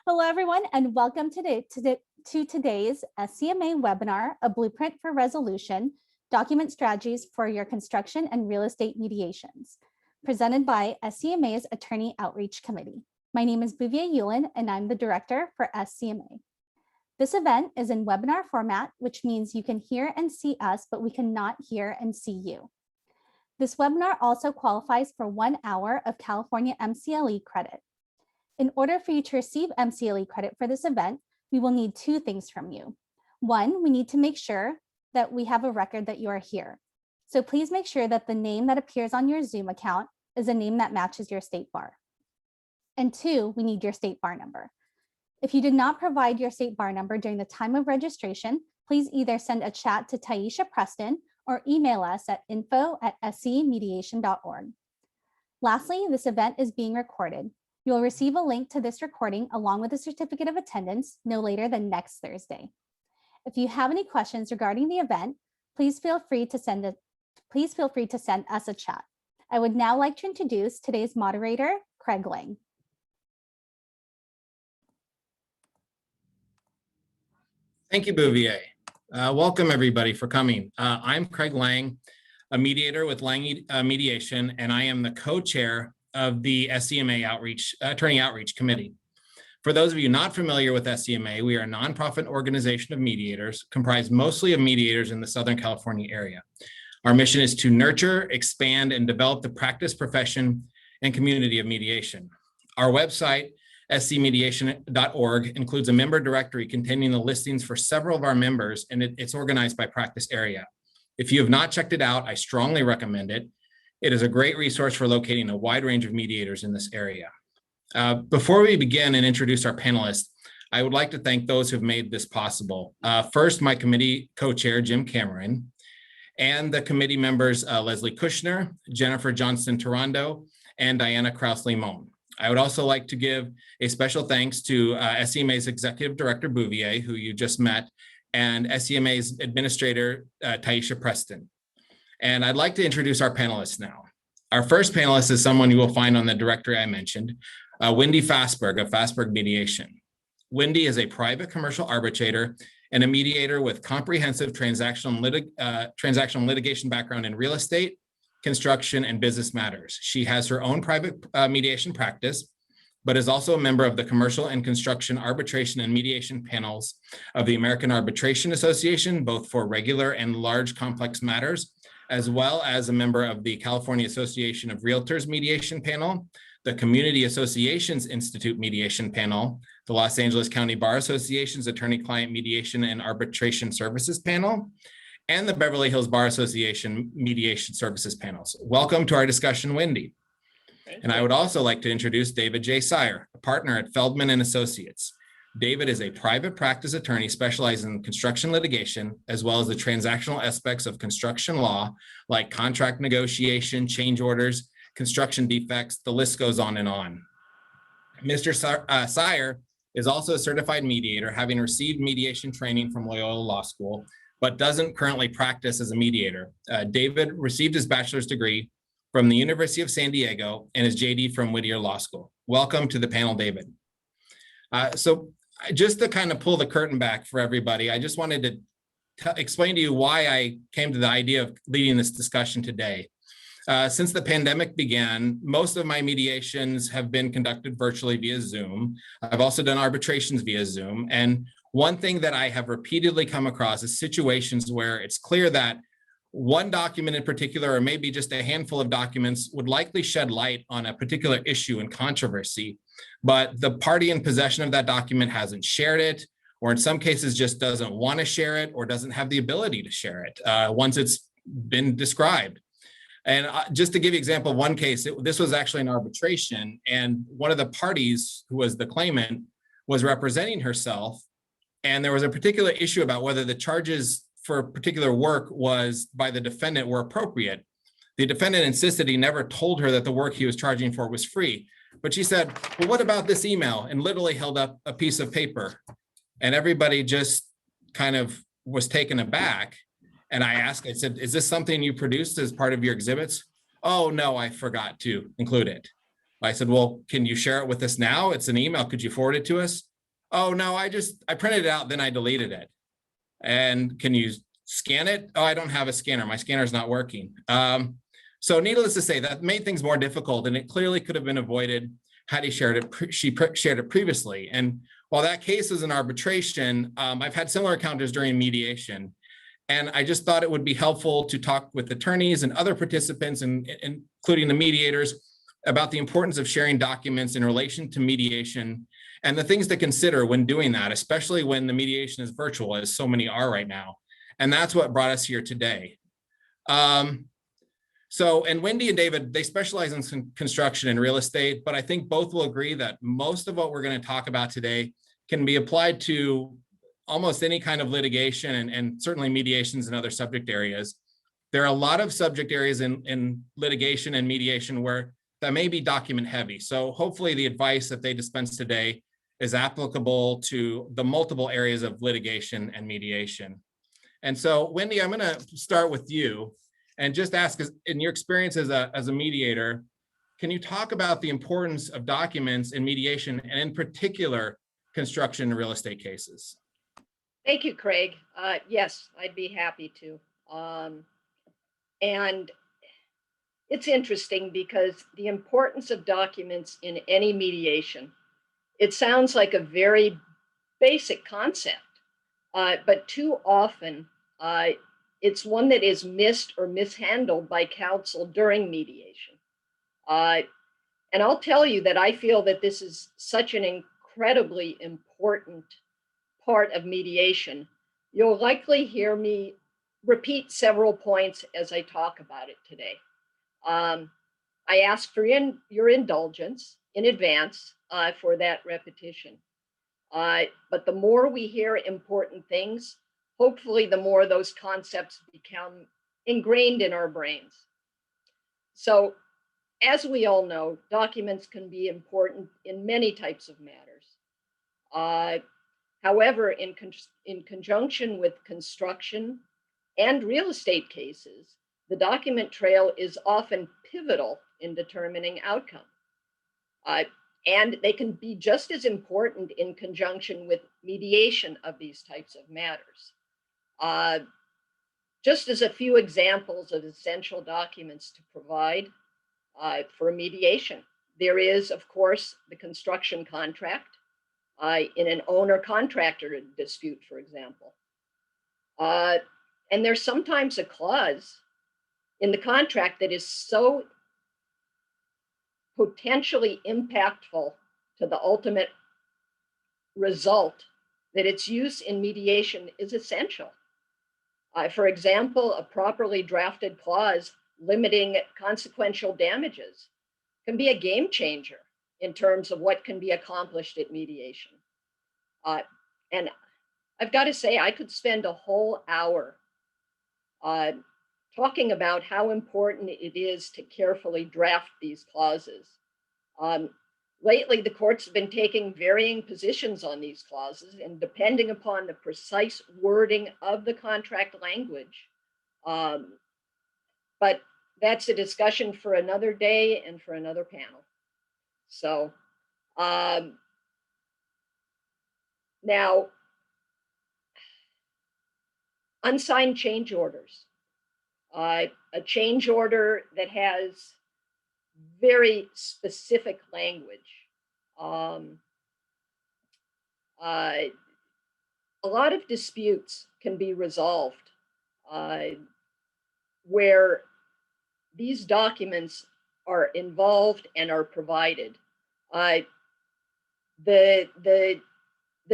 Hello, everyone, and welcome to today's SCMA webinar, A Blueprint for Resolution, Document Strategies for Your Construction and Real Estate Mediations, presented by SCMA's Attorney Outreach Committee. My name is Bouvier Yulin, and I'm the Director for SCMA. This event is in webinar format, which means you can hear and see us, but we cannot hear and see you. This webinar also qualifies for 1 hour of California MCLE credit. In order for you to receive MCLE credit for this event, we will need 2 things from you. 1, we need to make sure that we have a record that you are here. So please make sure that the name that appears on your Zoom account is a name that matches your state bar. And 2, we need your state bar number. If you did not provide your state bar number during the time of registration, please either send a chat to Taisha Preston or email us at info@scmediation.org. Lastly, this event is being recorded. You will receive a link to this recording along with a certificate of attendance no later than next Thursday. If you have any questions regarding the event, please feel free to send us a chat. I would now like to introduce today's moderator, Craig Lang. Thank you, Bouvier. Welcome everybody for coming. I'm Craig Lang, a mediator with Lang Mediation, and I am the co-chair of the SCMA Attorney Outreach Committee. For those of you not familiar with SCMA, we are a nonprofit organization of mediators comprised mostly of mediators in the Southern California area. Our mission is to nurture, expand, and develop the practice, profession, and community of mediation. Our website, scmediation.org, includes a member directory containing the listings for several of our members, and it's organized by practice area. If you have not checked it out, I strongly recommend it. It is a great resource for locating a wide range of mediators in this area. Before we begin and introduce our panelists, I would like to thank those who've made this possible. First, my committee co-chair, Jim Cameron, and the committee members, Leslie Kushner, Jennifer Johnston-Toronto, and Diana Kraus-Limon. I would also like to give a special thanks to SCMA's Executive Director, Bouvier, who you just met, and SCMA's Administrator, Taisha Preston. And I'd like to introduce our panelists now. Our first panelist is someone you will find on the directory I mentioned, Wendy Fasberg of Fasberg Mediation. Wendy is a private commercial arbitrator and a mediator with comprehensive transactional litigation background in real estate, construction, and business matters. She has her own private mediation practice, but is also a member of the Commercial and Construction Arbitration and Mediation panels of the American Arbitration Association, both for regular and large complex matters, as well as a member of the California Association of Realtors Mediation Panel, the Community Associations Institute Mediation Panel, the Los Angeles County Bar Association's Attorney-Client Mediation and Arbitration Services Panel, and the Beverly Hills Bar Association Mediation Services Panels. Welcome to our discussion, Wendy. And I would also like to introduce David J. Sire, a partner at Feldman and Associates. David is a private practice attorney specializing in construction litigation, as well as the transactional aspects of construction law, like contract negotiation, change orders, construction defects, the list goes on and on. Mr. Sire is also a certified mediator, having received mediation training from Loyola Law School, but doesn't currently practice as a mediator. David received his bachelor's degree from the University of San Diego and his JD from Whittier Law School. Welcome to the panel, David. So just to kind of pull the curtain back for everybody, I just wanted to explain to you why I came to the idea of leading this discussion today. Since the pandemic began, most of my mediations have been conducted virtually via Zoom. I've also done arbitrations via Zoom. And one thing that I have repeatedly come across is situations where it's clear that one document in particular, or maybe just a handful of documents, would likely shed light on a particular issue and controversy, but the party in possession of that document hasn't shared it, or in some cases just doesn't want to share it or doesn't have the ability to share it once it's been described. And just to give you an example of one case, this was actually an arbitration, and one of the parties, who was the claimant, was representing herself, and there was a particular issue about whether the charges for a particular work was by the defendant were appropriate. The defendant insisted he never told her that the work he was charging for was free. But she said, well, what about this email? And literally held up a piece of paper. And everybody just kind of was taken aback. And I said, is this something you produced as part of your exhibits? Oh, no, I forgot to include it. I said, well, can you share it with us now? It's an email. Could you forward it to us? Oh, no, I printed it out, then I deleted it. And can you scan it? Oh, I don't have a scanner. My scanner's not working. So needless to say, that made things more difficult, and it clearly could have been avoided had he shared it. Shared it previously. And while that case is an arbitration, I've had similar encounters during mediation. And I just thought it would be helpful to talk with attorneys and other participants, including the mediators, about the importance of sharing documents in relation to mediation and the things to consider when doing that, especially when the mediation is virtual, as so many are right now. And that's what brought us here today. And Wendy and David, they specialize in construction and real estate, but I think both will agree that most of what we're going to talk about today can be applied to almost any kind of litigation and certainly mediations and other subject areas. There are a lot of subject areas in litigation and mediation where that may be document heavy. So hopefully the advice that they dispense today is applicable to the multiple areas of litigation and mediation. And so, Wendy, I'm going to start with you and just ask, in your experience as a mediator, can you talk about the importance of documents in mediation and in particular construction and real estate cases? Thank you, Craig. Yes, I'd be happy to. And it's interesting because the importance of documents in any mediation, it sounds like a very basic concept, but too often it's one that is missed or mishandled by counsel during mediation. And I'll tell you that I feel that this is such an incredibly important part of mediation. You'll likely hear me repeat several points as I talk about it today. I ask for your indulgence in advance for that repetition. But the more we hear important things, hopefully the more those concepts become ingrained in our brains. So, as we all know, documents can be important in many types of matters. However, in conjunction with construction and real estate cases, the document trail is often pivotal in determining outcome. And they can be just as important in conjunction with mediation of these types of matters. Just as a few examples of essential documents to provide for mediation, there is, of course, the construction contract in an owner-contractor dispute, for example. And there's sometimes a clause in the contract that is so potentially impactful to the ultimate result that its use in mediation is essential. For example, a properly drafted clause limiting consequential damages can be a game changer in terms of what can be accomplished at mediation. And I've got to say, I could spend a whole hour talking about how important it is to carefully draft these clauses. Lately, the courts have been taking varying positions on these clauses, and depending upon the precise wording of the contract language. But that's a discussion for another day and for another panel. So now, unsigned change orders. A change order that has very specific language. A lot of disputes can be resolved where these documents are involved and are provided. The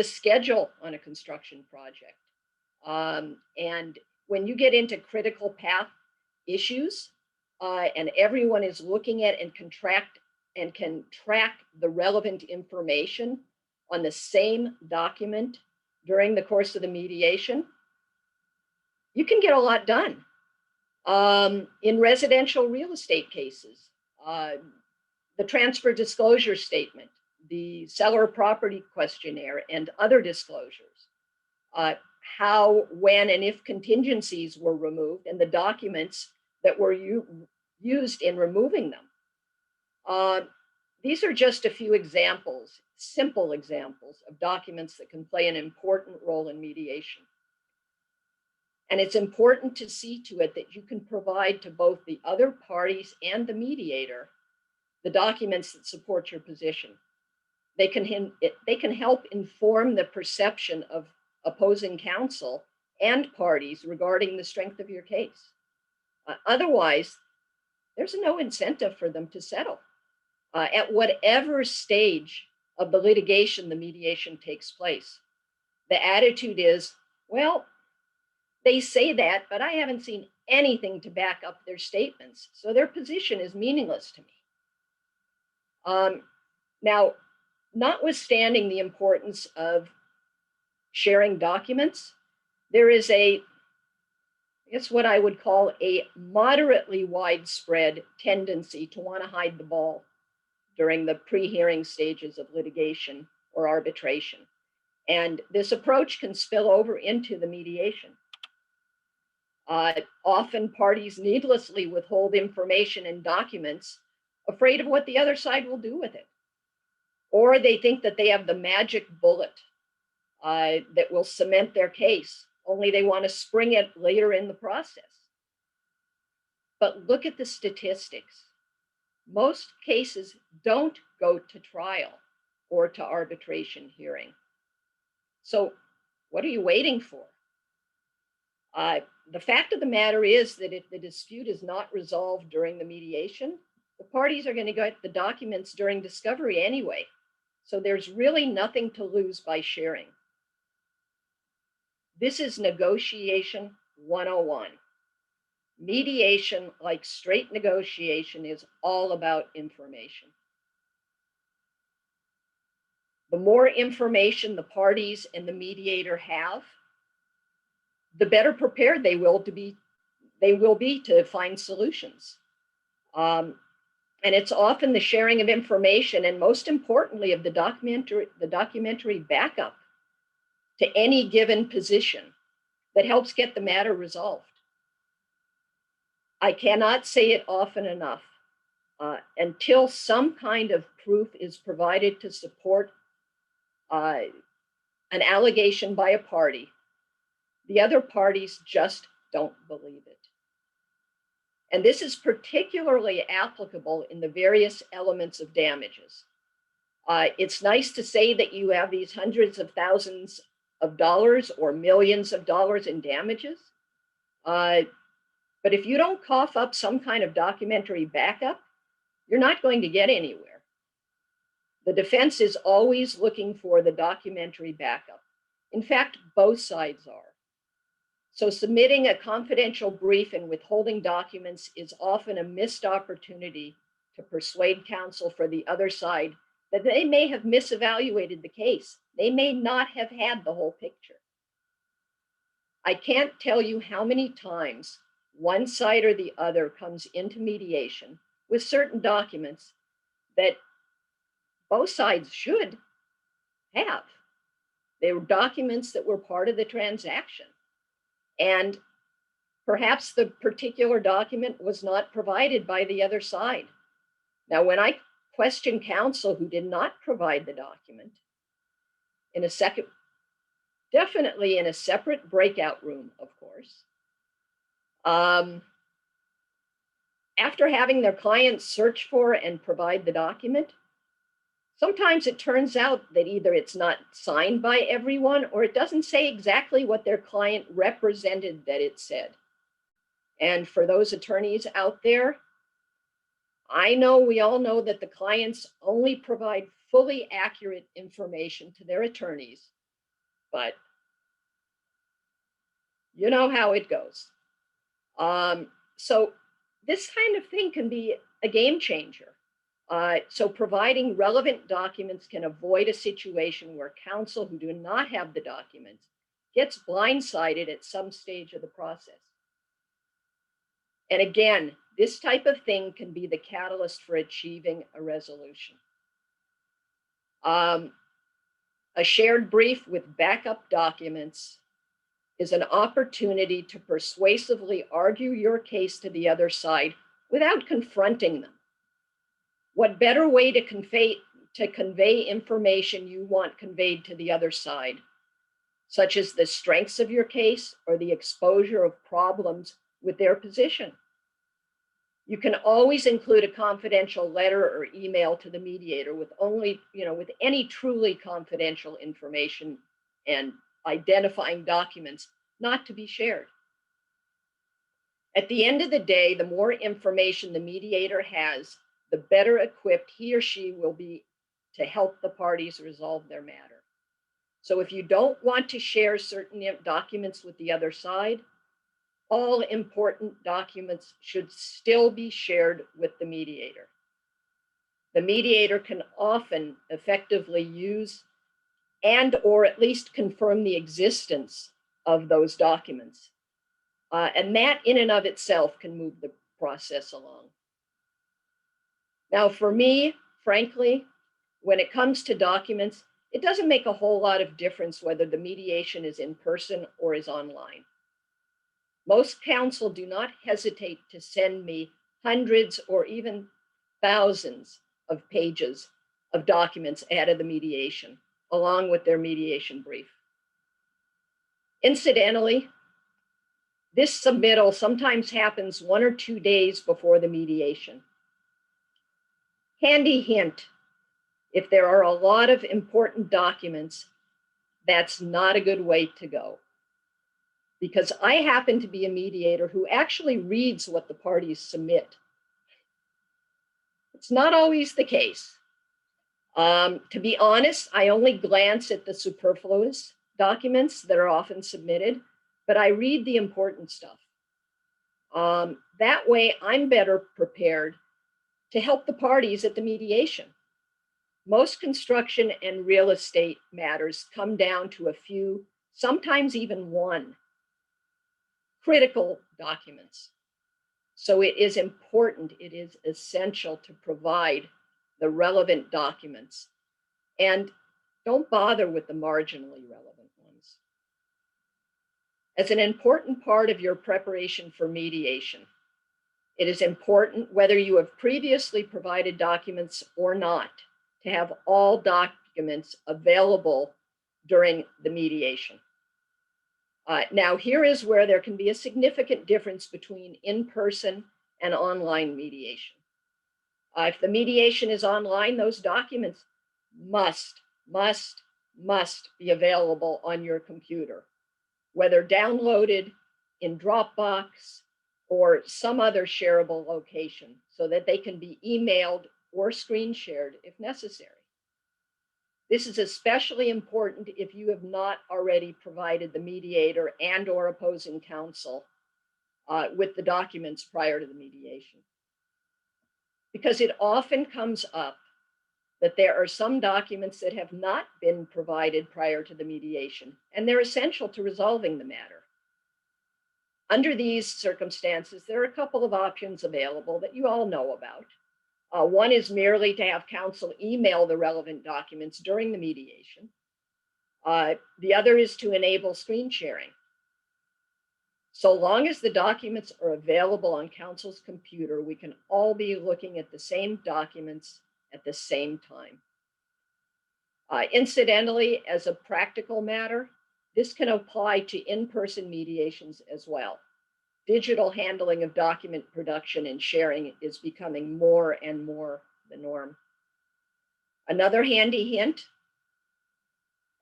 schedule on a construction project. And when you get into critical path issues, and everyone is looking at and can track the relevant information on the same document during the course of the mediation, you can get a lot done. In residential real estate cases, the transfer disclosure statement, the seller property questionnaire, and other disclosures, how, when, and if contingencies were removed, and the documents that were used in removing them. These are just a few examples. simple examples of documents that can play an important role in mediation. And it's important to see to it that you can provide to both the other parties and the mediator the documents that support your position. They can help inform the perception of opposing counsel and parties regarding the strength of your case. Otherwise, there's no incentive for them to settle. At whatever stage of the litigation the mediation takes place, the attitude is, well, they say that, but I haven't seen anything to back up their statements, so their position is meaningless to me. Now, notwithstanding the importance of sharing documents, there is it's what I would call a moderately widespread tendency to want to hide the ball during the pre-hearing stages of litigation or arbitration. And this approach can spill over into the mediation. Often parties needlessly withhold information and documents, afraid of what the other side will do with it. Or they think that they have the magic bullet that will cement their case, only they want to spring it later in the process. But look at the statistics. Most cases don't go to trial or to arbitration hearing. So what are you waiting for? The fact of the matter is that if the dispute is not resolved during the mediation, the parties are going to get the documents during discovery anyway. So there's really nothing to lose by sharing. This is negotiation 101. Mediation, like straight negotiation, is all about information. The more information the parties and the mediator have, the better prepared they will be to find solutions. And it's often the sharing of information, and most importantly, of the documentary backup to any given position that helps get the matter resolved. I cannot say it often enough. Until some kind of proof is provided to support an allegation by a party, the other parties just don't believe it. And this is particularly applicable in the various elements of damages. It's nice to say that you have these hundreds of thousands of dollars or millions of dollars in damages. But if you don't cough up some kind of documentary backup, you're not going to get anywhere. The defense is always looking for the documentary backup. In fact, both sides are. So submitting a confidential brief and withholding documents is often a missed opportunity to persuade counsel for the other side that they may have misevaluated the case. They may not have had the whole picture. I can't tell you how many times one side or the other comes into mediation with certain documents that both sides should have. They were documents that were part of the transaction. And perhaps the particular document was not provided by the other side. Now, when I question counsel who did not provide the document, definitely in a separate breakout room, of course, after having their client search for and provide the document, sometimes it turns out that either it's not signed by everyone or it doesn't say exactly what their client represented that it said. And for those attorneys out there, we all know that the clients only provide fully accurate information to their attorneys, but you know how it goes. So this kind of thing can be a game changer. So providing relevant documents can avoid a situation where counsel who do not have the documents gets blindsided at some stage of the process. And again, this type of thing can be the catalyst for achieving a resolution. A shared brief with backup documents is an opportunity to persuasively argue your case to the other side without confronting them. What better way to convey to convey information you want conveyed to the other side, such as the strengths of your case or the exposure of problems with their position. You can always include a confidential letter or email to the mediator with with any truly confidential information and identifying documents not to be shared. At the end of the day, the more information the mediator has, the better equipped he or she will be to help the parties resolve their matter. So if you don't want to share certain documents with the other side, all important documents should still be shared with the mediator. The mediator can often effectively use or at least confirm the existence of those documents. And that in and of itself can move the process along. Now, for me, frankly, when it comes to documents, it doesn't make a whole lot of difference whether the mediation is in person or is online. Most counsel do not hesitate to send me hundreds or even thousands of pages of documents out of the mediation, along with their mediation brief. Incidentally, this submittal sometimes happens 1 or 2 days before the mediation. Handy hint, if there are a lot of important documents, that's not a good way to go. Because I happen to be a mediator who actually reads what the parties submit. It's not always the case. To be honest, I only glance at the superfluous documents that are often submitted, but I read the important stuff. That way, I'm better prepared to help the parties at the mediation. Most construction and real estate matters come down to a few, sometimes even one, critical documents. So it is important, it is essential to provide the relevant documents, and don't bother with the marginally relevant ones. As an important part of your preparation for mediation, it is important, whether you have previously provided documents or not, to have all documents available during the mediation. Now, here is where there can be a significant difference between in-person and online mediation. If the mediation is online, those documents must be available on your computer, whether downloaded in Dropbox or some other shareable location, so that they can be emailed or screen shared if necessary. This is especially important if you have not already provided the mediator and or opposing counsel with the documents prior to the mediation. Because it often comes up that there are some documents that have not been provided prior to the mediation, and they're essential to resolving the matter. Under these circumstances, there are a couple of options available that you all know about. One is merely to have counsel email the relevant documents during the mediation. The other is to enable screen sharing. So long as the documents are available on counsel's computer, we can all be looking at the same documents at the same time. Incidentally, as a practical matter, this can apply to in-person mediations as well. Digital handling of document production and sharing is becoming more and more the norm. Another handy hint,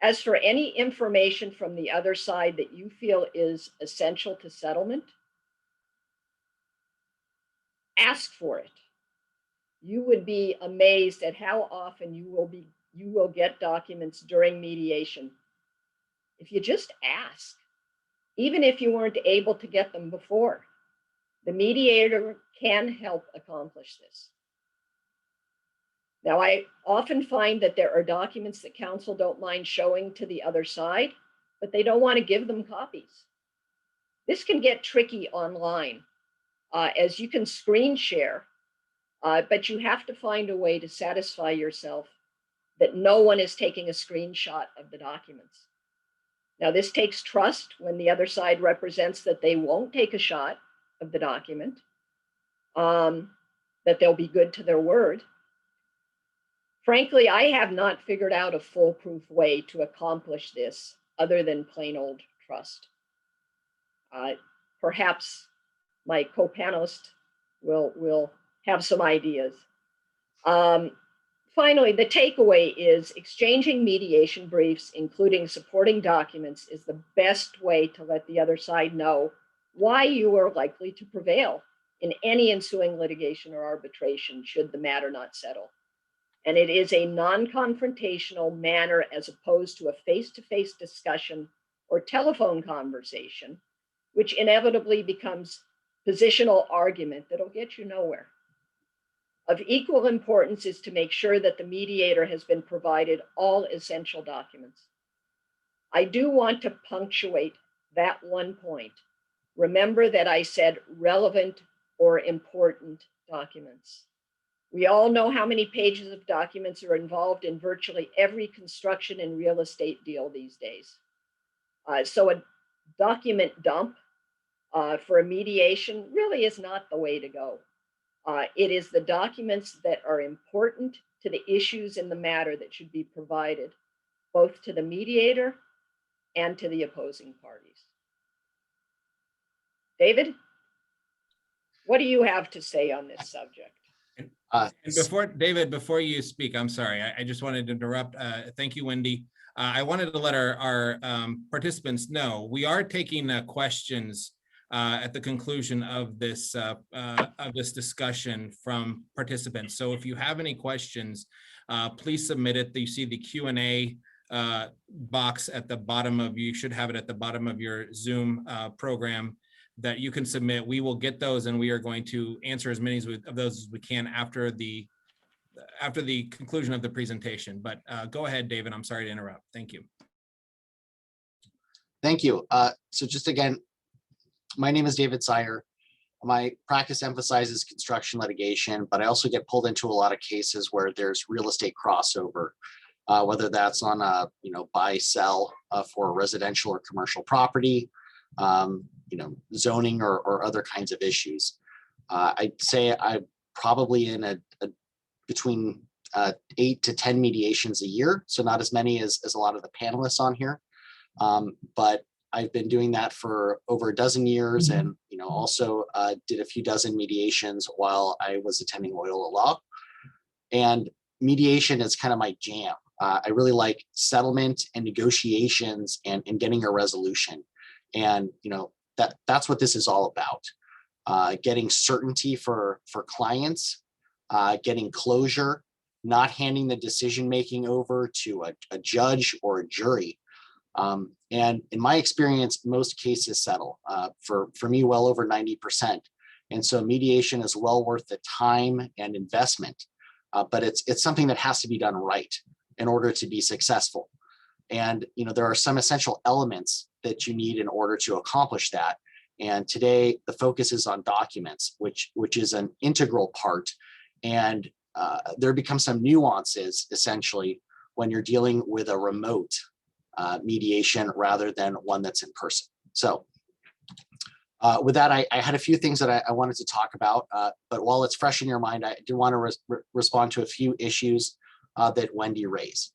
as for any information from the other side that you feel is essential to settlement, ask for it. You would be amazed at how often you will get documents during mediation if you just ask. Even if you weren't able to get them before, the mediator can help accomplish this. Now, I often find that there are documents that counsel don't mind showing to the other side, but they don't want to give them copies. This can get tricky online, as you can screen share, but you have to find a way to satisfy yourself that no one is taking a screenshot of the documents. Now, this takes trust when the other side represents that they won't take a shot of the document, that they'll be good to their word. Frankly, I have not figured out a foolproof way to accomplish this other than plain old trust. Perhaps my co-panelist will have some ideas. Finally, the takeaway is exchanging mediation briefs, including supporting documents, is the best way to let the other side know why you are likely to prevail in any ensuing litigation or arbitration should the matter not settle. And it is a non-confrontational manner as opposed to a face-to-face discussion or telephone conversation, which inevitably becomes positional argument that'll get you nowhere. Of equal importance is to make sure that the mediator has been provided all essential documents. I do want to punctuate that one point. Remember that I said relevant or important documents. We all know how many pages of documents are involved in virtually every construction and real estate deal these days. So a document dump for a mediation really is not the way to go. It is the documents that are important to the issues in the matter that should be provided, both to the mediator and to the opposing parties. David, what do you have to say on this subject? And before David, before you speak, I'm sorry, I just wanted to interrupt. Thank you, Wendy. I wanted to let our participants know we are taking questions at the conclusion of this discussion from participants. So if you have any questions, please submit it. You see the Q&A box at the bottom of, you should have it at the bottom of your Zoom program that you can submit. We will get those and we are going to answer as many of those as we can after the conclusion of the presentation. But go ahead, David. I'm sorry to interrupt. Thank you. Thank you. So just again, my name is David Sire. My practice emphasizes construction litigation, but I also get pulled into a lot of cases where there's real estate crossover, whether that's on a buy sell for residential or commercial property, zoning or other kinds of issues. I'd say I'm probably in between 8 to 10 mediations a year, so not as many as a lot of the panelists on here, but I've been doing that for over a dozen years, and also did a few dozen mediations while I was attending Loyola Law. And mediation is kind of my jam. I really like settlement and negotiations and getting a resolution. And that's what this is all about. Getting certainty for clients, getting closure, not handing the decision making over to a judge or a jury. And in my experience, most cases settle. For me, well over 90%. And so mediation is well worth the time and investment, but it's something that has to be done right in order to be successful. And there are some essential elements that you need in order to accomplish that. And today the focus is on documents, which is an integral part. And there become some nuances essentially when you're dealing with a remote mediation rather than one that's in person. So with that, I had a few things that I wanted to talk about, but while it's fresh in your mind, I do want to respond to a few issues that Wendy raised.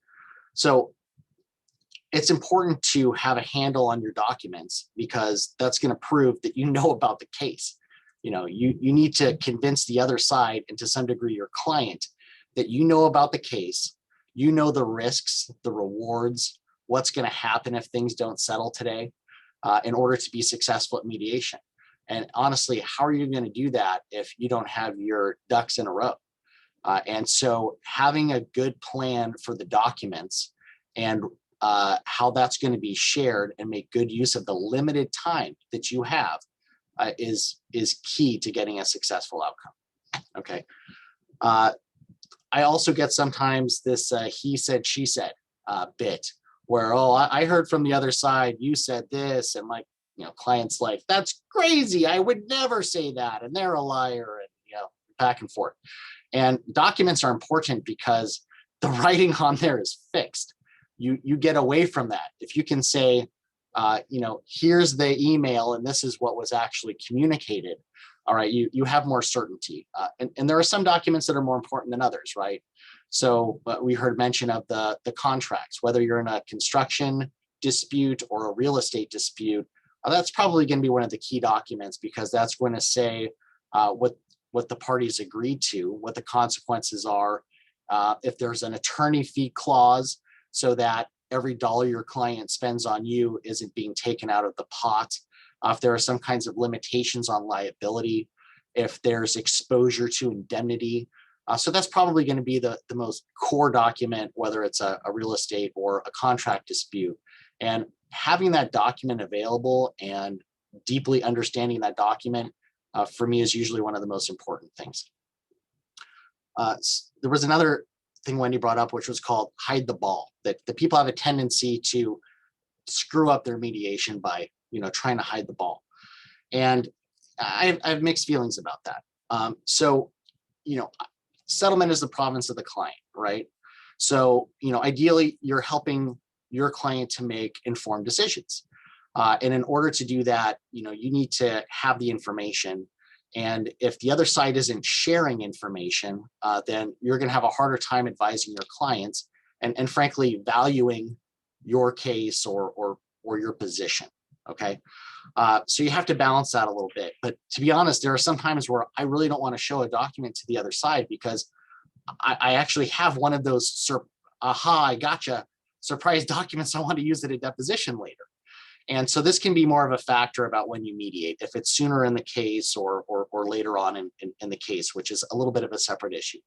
So it's important to have a handle on your documents because that's going to prove that you know about the case. You need to convince the other side and to some degree your client that you know about the case, the risks, the rewards, what's going to happen if things don't settle today in order to be successful at mediation. And honestly, how are you going to do that if you don't have your ducks in a row? And so having a good plan for the documents and how that's going to be shared and make good use of the limited time that you have is key to getting a successful outcome. Okay. I also get sometimes this he said, she said bit where, oh, I heard from the other side, you said this, and clients like, that's crazy. I would never say that. And they're a liar, and back and forth. And documents are important because the writing on there is fixed. You get away from that. If you can say, here's the email and this is what was actually communicated. All right, you have more certainty. And there are some documents that are more important than others, right? So we heard mention of the contracts, whether you're in a construction dispute or a real estate dispute, that's probably going to be one of the key documents, because that's going to say what the parties agreed to, what the consequences are, if there's an attorney fee clause, so that every dollar your client spends on you isn't being taken out of the pot, if there are some kinds of limitations on liability, if there's exposure to indemnity. So that's probably going to be the most core document, whether it's a real estate or a contract dispute. And having that document available and deeply understanding that document, for me, is usually one of the most important things. There was another thing Wendy brought up, which was called hide the ball, that the people have a tendency to screw up their mediation by, trying to hide the ball. And I have mixed feelings about that. So, settlement is the province of the client, right? So, ideally, you're helping your client to make informed decisions. And in order to do that, you need to have the information. And if the other side isn't sharing information, then you're going to have a harder time advising your clients and frankly, valuing your case or your position. Okay. So you have to balance that a little bit. But to be honest, there are some times where I really don't want to show a document to the other side, because I actually have one of those I gotcha surprise documents I want to use at a deposition later. And so this can be more of a factor about when you mediate, if it's sooner in the case or later on in the case, which is a little bit of a separate issue.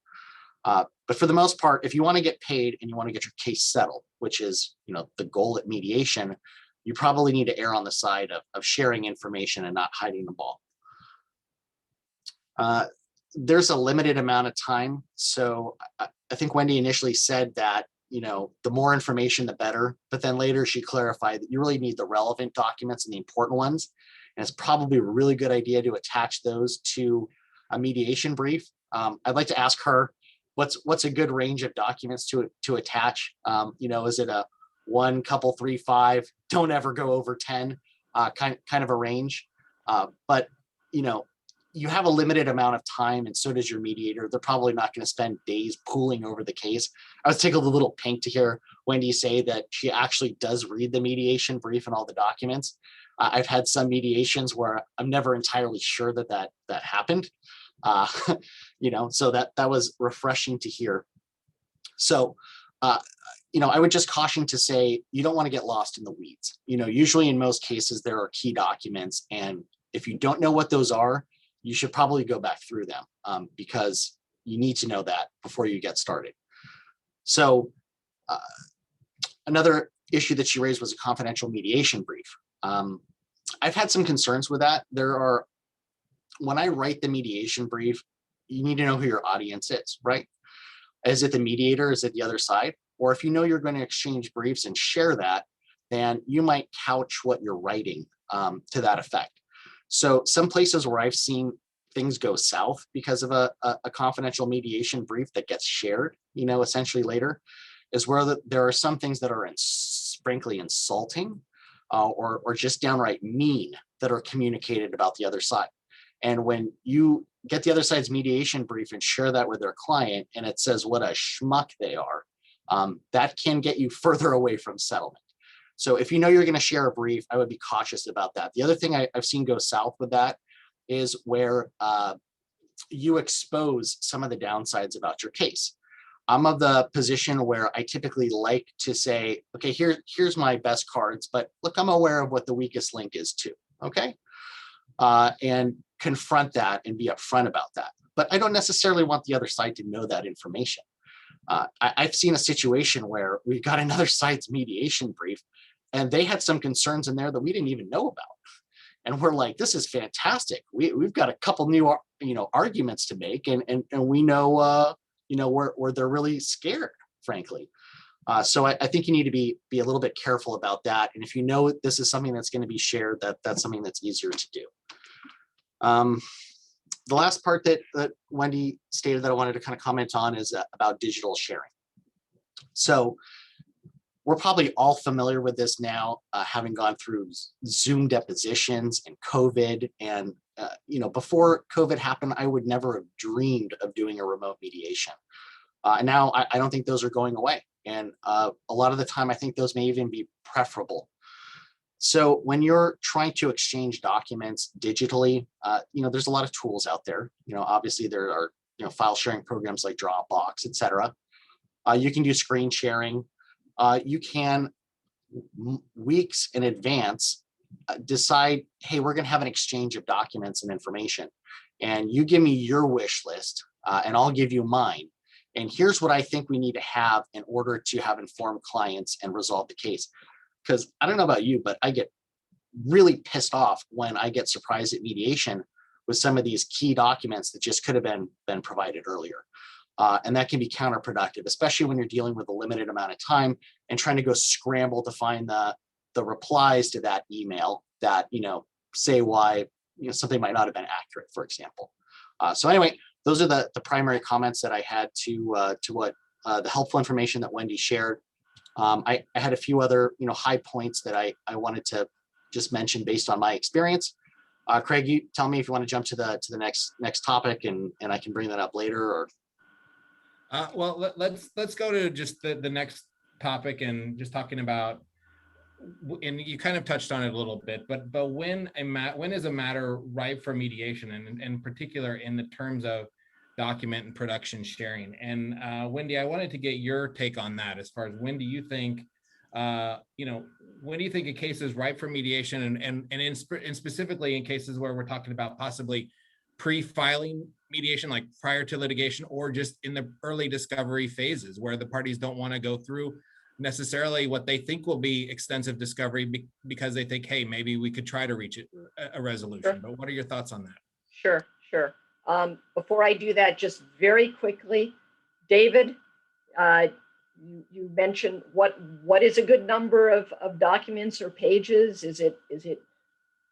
But for the most part, if you want to get paid and you want to get your case settled, which is the goal at mediation, you probably need to err on the side of sharing information and not hiding the ball. There's a limited amount of time. So I think Wendy initially said that, the more information, the better. But then later she clarified that you really need the relevant documents and the important ones. And it's probably a really good idea to attach those to a mediation brief. I'd like to ask her, what's a good range of documents to attach? Is it a 1, couple, 3, 5, don't ever go over 10, kind of a range. But, you have a limited amount of time, and so does your mediator. They're probably not going to spend days pooling over the case. I was taking a little pink to hear Wendy say that she actually does read the mediation brief and all the documents. I've had some mediations where I'm never entirely sure that happened. So that was refreshing to hear. So, I would just caution to say, you don't want to get lost in the weeds. Usually in most cases, there are key documents. And if you don't know what those are, you should probably go back through them, because you need to know that before you get started. So another issue that she raised was a confidential mediation brief. I've had some concerns with that. When I write the mediation brief, you need to know who your audience is, right? Is it the mediator? Is it the other side? Or if you know you're going to exchange briefs and share that, then you might couch what you're writing to that effect. So some places where I've seen things go south because of a confidential mediation brief that gets shared, essentially later, is where there are some things that are frankly insulting or just downright mean that are communicated about the other side. And when you get the other side's mediation brief and share that with their client, and it says what a schmuck they are, that can get you further away from settlement. So if you know you're going to share a brief, I would be cautious about that. The other thing I've seen go south with that is where you expose some of the downsides about your case. I'm of the position where I typically like to say, okay, here's my best cards, but look, I'm aware of what the weakest link is too, okay? And confront that and be upfront about that. But I don't necessarily want the other side to know that information. I've seen a situation where we got another side's mediation brief and they had some concerns in there that we didn't even know about. And we're like, this is fantastic. We've got a couple new, arguments to make, and we know, where they're really scared, frankly. So I think you need to be a little bit careful about that. And if you know this is something that's going to be shared, that's something that's easier to do. The last part that Wendy stated that I wanted to kind of comment on is about digital sharing. So we're probably all familiar with this now, having gone through Zoom depositions and COVID. And, before COVID happened, I would never have dreamed of doing a remote mediation. And now I don't think those are going away. And a lot of the time, I think those may even be preferable. So when you're trying to exchange documents digitally, there's a lot of tools out there. Obviously there are, file sharing programs like Dropbox, et cetera. You can do screen sharing. You can weeks in advance decide, hey, we're going to have an exchange of documents and information. And you give me your wish list and I'll give you mine. And here's what I think we need to have in order to have informed clients and resolve the case. Because I don't know about you, but I get really pissed off when I get surprised at mediation with some of these key documents that just could have been provided earlier. And that can be counterproductive, especially when you're dealing with a limited amount of time and trying to go scramble to find the replies to that email that, say why, something might not have been accurate, for example. So anyway, those are the primary comments that I had to what the helpful information that Wendy shared. I had a few other, high points that I wanted to just mention based on my experience. Craig, you tell me if you want to jump to the next topic, and I can bring that up later. Or well, let's go to just the next topic and just talking about, and you kind of touched on it a little bit, but when is a matter ripe for mediation, and in particular in the terms of document and production sharing. And Wendy, I wanted to get your take on that. As far as when do you think, when do you think a case is ripe for mediation, and specifically in cases where we're talking about possibly pre-filing mediation, like prior to litigation, or just in the early discovery phases where the parties don't want to go through necessarily what they think will be extensive discovery because they think, hey, maybe we could try to reach a resolution. Sure. But what are your thoughts on that? Sure. Before I do that, just very quickly, David, you mentioned what is a good number of documents or pages? Is it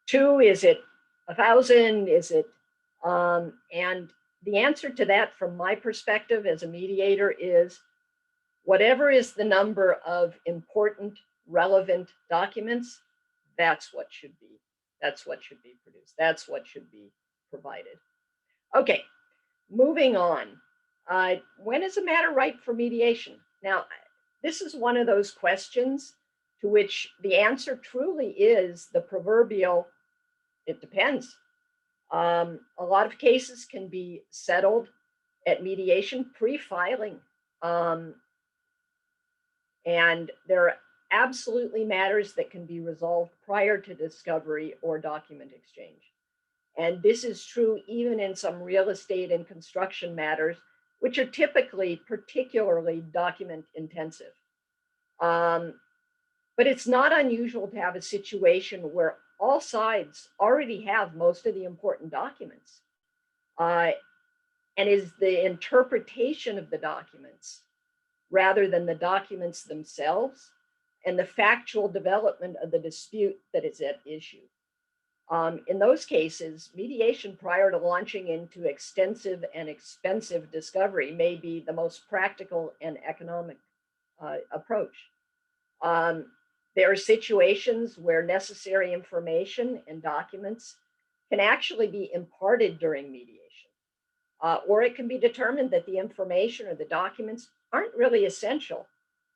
2? Is it 1,000? Is it and the answer to that from my perspective as a mediator is whatever is the number of important, relevant documents, that's what should be produced. That's what should be provided. Okay, moving on. When is a matter ripe for mediation? Now, this is one of those questions to which the answer truly is the proverbial, it depends. A lot of cases can be settled at mediation pre-filing. And there are absolutely matters that can be resolved prior to discovery or document exchange. And this is true even in some real estate and construction matters, which are typically particularly document intensive. But it's not unusual to have a situation where all sides already have most of the important documents. And is the interpretation of the documents rather than the documents themselves and the factual development of the dispute that is at issue. In those cases, mediation prior to launching into extensive and expensive discovery may be the most practical and economic approach. There are situations where necessary information and documents can actually be imparted during mediation, or it can be determined that the information or the documents aren't really essential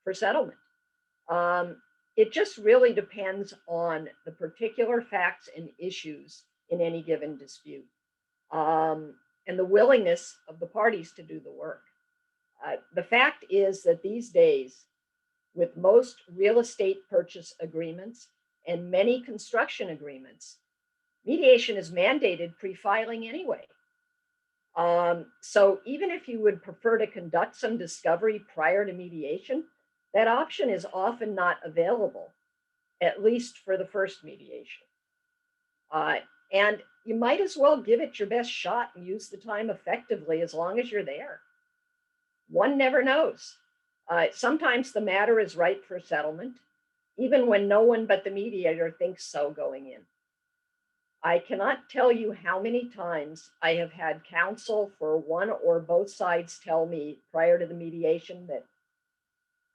for settlement. It just really depends on the particular facts and issues in any given dispute, and the willingness of the parties to do the work. The fact is that these days, with most real estate purchase agreements and many construction agreements, mediation is mandated pre-filing anyway. So even if you would prefer to conduct some discovery prior to mediation, that option is often not available, at least for the first mediation. And you might as well give it your best shot and use the time effectively as long as you're there. One never knows. Sometimes the matter is ripe for settlement, even when no one but the mediator thinks so going in. I cannot tell you how many times I have had counsel for one or both sides tell me prior to the mediation that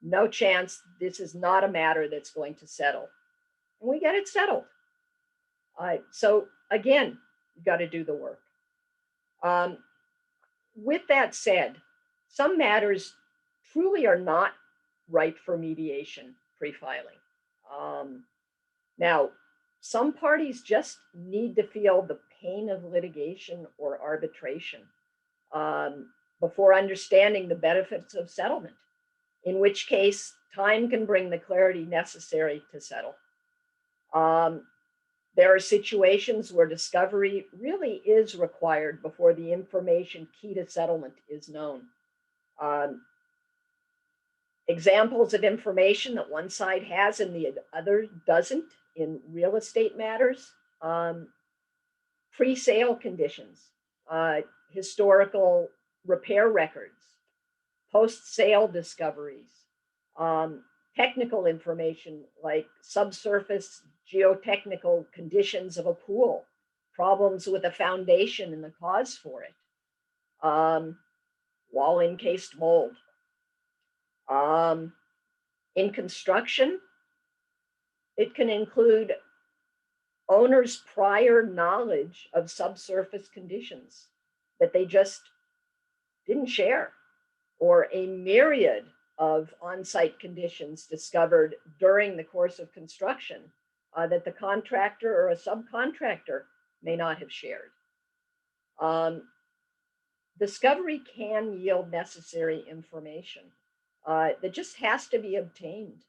no chance, this is not a matter that's going to settle. And we get it settled. So again, you've got to do the work. With that said, some matters truly are not ripe for mediation pre-filing. Now, some parties just need to feel the pain of litigation or arbitration before understanding the benefits of settlement, in which case time can bring the clarity necessary to settle. There are situations where discovery really is required before the information key to settlement is known. Examples of information that one side has and the other doesn't in real estate matters: pre-sale conditions, historical repair records, post-sale discoveries, technical information like subsurface geotechnical conditions of a pool, problems with a foundation and the cause for it, wall encased mold. In construction, it can include owners' prior knowledge of subsurface conditions that they just didn't share, or a myriad of on-site conditions discovered during the course of construction that the contractor or a subcontractor may not have shared. Discovery can yield necessary information that just has to be obtained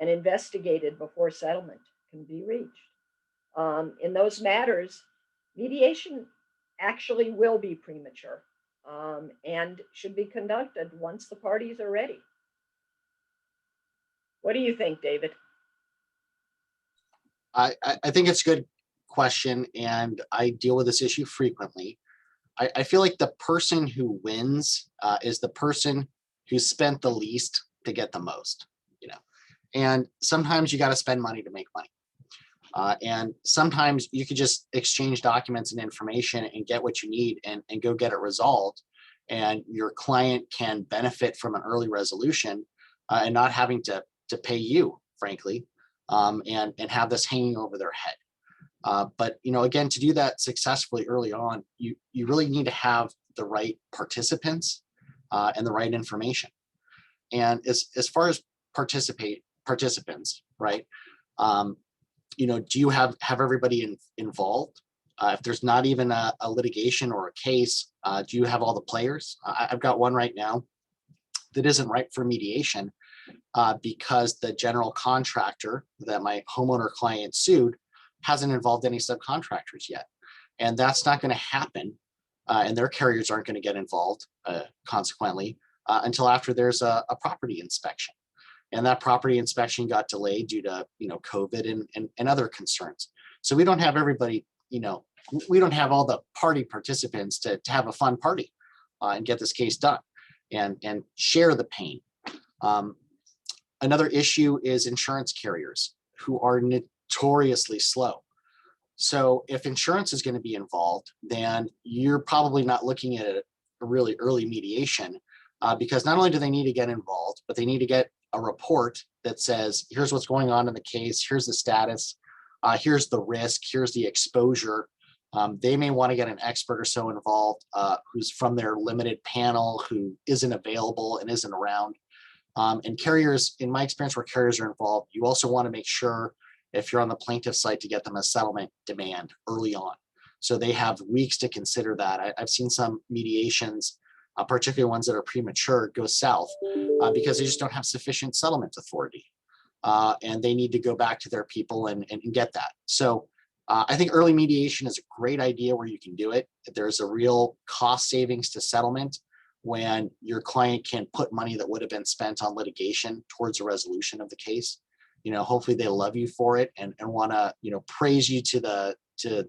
and investigated before settlement can be reached. In those matters, mediation actually will be premature and should be conducted once the parties are ready. What do you think, David? I think it's a good question, and I deal with this issue frequently. I feel like the person who wins is the person who spent the least to get the most, you know. And sometimes you got to spend money to make money. And sometimes you could just exchange documents and information and get what you need and go get it resolved. And your client can benefit from an early resolution and not having to pay you, frankly, and have this hanging over their head. But, you know, again, to do that successfully early on, you really need to have the right participants and the right information. And as far as participants, right? You know, do you have everybody involved? If there's not even a litigation or a case, do you have all the players? I've got one right now that isn't ripe for mediation because the general contractor that my homeowner client sued hasn't involved any subcontractors yet. And that's not going to happen. And their carriers aren't going to get involved, consequently, until after there's a property inspection. And that property inspection got delayed due to, you know, COVID and other concerns. So we don't have everybody, you know, we don't have all the party participants to have a fun party and get this case done and share the pain. Another issue is insurance carriers who are notoriously slow. So if insurance is going to be involved, then you're probably not looking at a really early mediation because not only do they need to get involved, but they need to get a report that says, here's what's going on in the case, here's the status, here's the risk, here's the exposure. They may want to get an expert or so involved who's from their limited panel, who isn't available and isn't around. And carriers, in my experience where carriers are involved, you also want to make sure if you're on the plaintiff's side to get them a settlement demand early on. So they have weeks to consider that. I've seen some mediations, particularly ones that are premature, go south because they just don't have sufficient settlement authority. And they need to go back to their people and get that. So I think early mediation is a great idea where you can do it. There's a real cost savings to settlement when your client can put money that would have been spent on litigation towards a resolution of the case. You know, hopefully they love you for it and want to, you know, praise you to the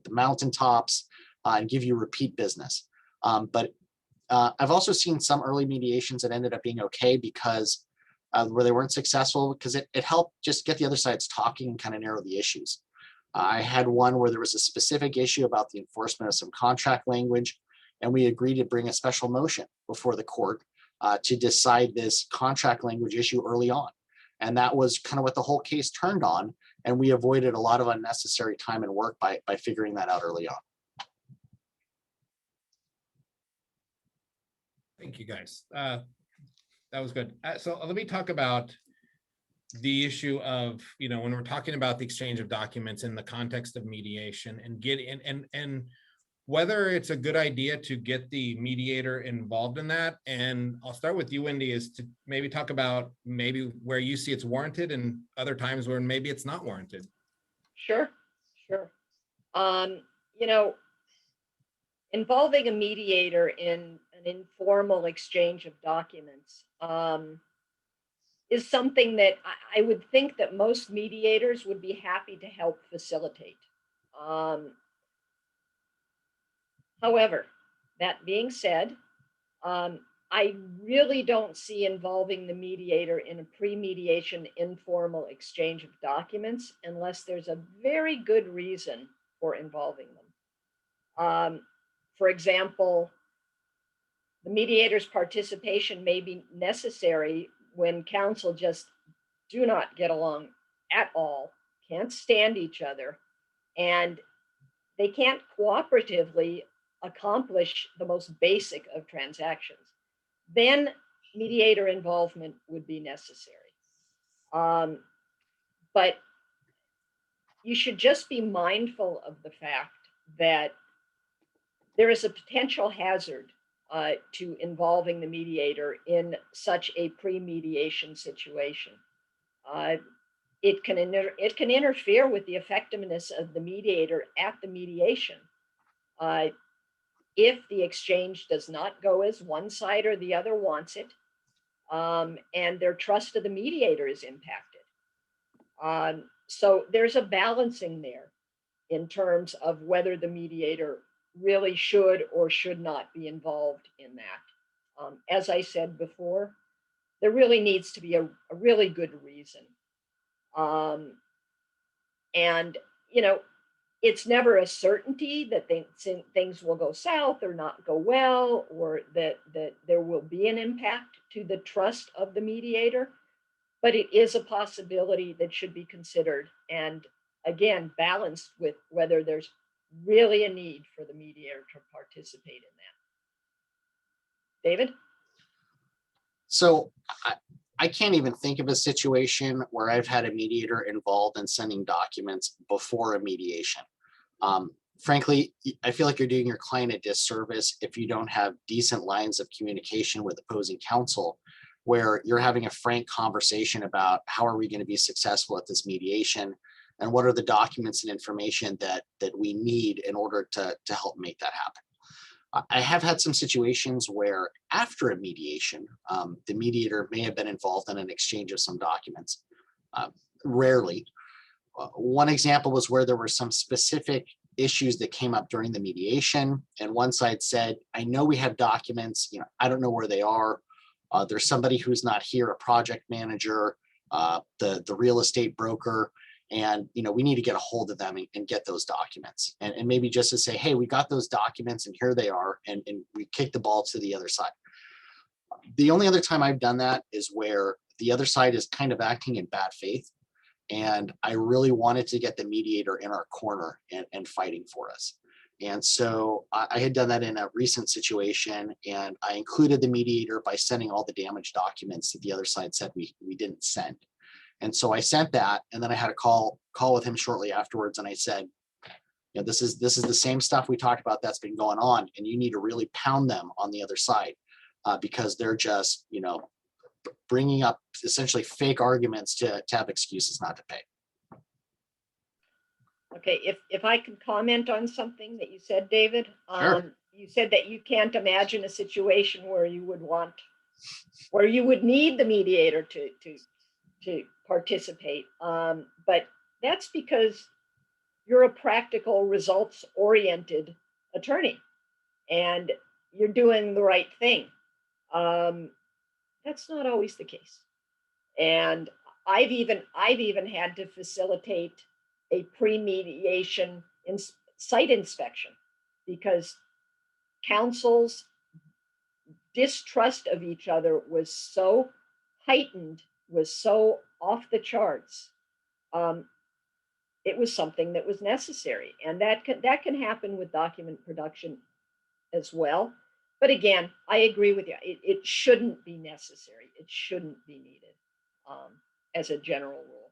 mountaintops and give you repeat business. But I've also seen some early mediations that ended up being okay because where they weren't successful because it helped just get the other sides talking and kind of narrow the issues. I had one where there was a specific issue about the enforcement of some contract language, and we agreed to bring a special motion before the court to decide this contract language issue early on. And that was kind of what the whole case turned on. And we avoided a lot of unnecessary time and work by figuring that out early on. Thank you, guys. That was good. So let me talk about the issue of, when we're talking about the exchange of documents in the context of mediation and get in and whether it's a good idea to get the mediator involved in that. And I'll start with you, Wendy, is to maybe talk about maybe where you see it's warranted and other times where maybe it's not warranted. Sure, sure. You know, involving a mediator in an informal exchange of documents is something that I would think that most mediators would be happy to help facilitate. However, that being said, I really don't see involving the mediator in a pre-mediation informal exchange of documents unless there's a very good reason for involving them. For example, the mediator's participation may be necessary when counsel just do not get along at all, can't stand each other, and they can't cooperatively accomplish the most basic of transactions. Then mediator involvement would be necessary. But you should just be mindful of the fact that there is a potential hazard to involving the mediator in such a pre-mediation situation. It can interfere with the effectiveness of the mediator at the mediation if the exchange does not go as one side or the other wants it, and their trust of the mediator is impacted. So there's a balancing there in terms of whether the mediator really should or should not be involved in that. As I said before, there really needs to be a really good reason. And, it's never a certainty that things will go south or not go well, or that there will be an impact to the trust of the mediator, but it is a possibility that should be considered, and again, balanced with whether there's really a need for the mediator to participate in that. David? So I can't even think of a situation where I've had a mediator involved in sending documents before a mediation. Frankly, I feel like you're doing your client a disservice if you don't have decent lines of communication with opposing counsel, where you're having a frank conversation about how are we going to be successful at this mediation and what are the documents and information that we need in order to help make that happen. I have had some situations where after a mediation, the mediator may have been involved in an exchange of some documents. Rarely. One example was where there were some specific issues that came up during the mediation, and one side said, I know we have documents, I don't know where they are. There's somebody who's not here, a project manager, the real estate broker, and we need to get a hold of them and get those documents, and maybe just to say, hey, we got those documents and here they are, and we kick the ball to the other side. The only other time I've done that is where the other side is kind of acting in bad faith, and I really wanted to get the mediator in our corner and fighting for us. And so I had done that in a recent situation, and I included the mediator by sending all the damaged documents that the other side said we didn't send. And so I sent that, and then I had a call with him shortly afterwards, and I said, this is the same stuff we talked about that's been going on, and you need to really pound them on the other side because they're just bringing up essentially fake arguments to have excuses not to pay. Okay, if I could comment on something that you said, David. Sure. You said that you can't imagine a situation where you would need the mediator to participate. But that's because you're a practical, results-oriented attorney, and you're doing the right thing. That's not always the case. And I've even had to facilitate a pre-mediation site inspection because counsel's distrust of each other was so heightened, was so off the charts. It was something that was necessary, and that can happen with document production as well. But again, I agree with you. It shouldn't be necessary. It shouldn't be needed as a general rule.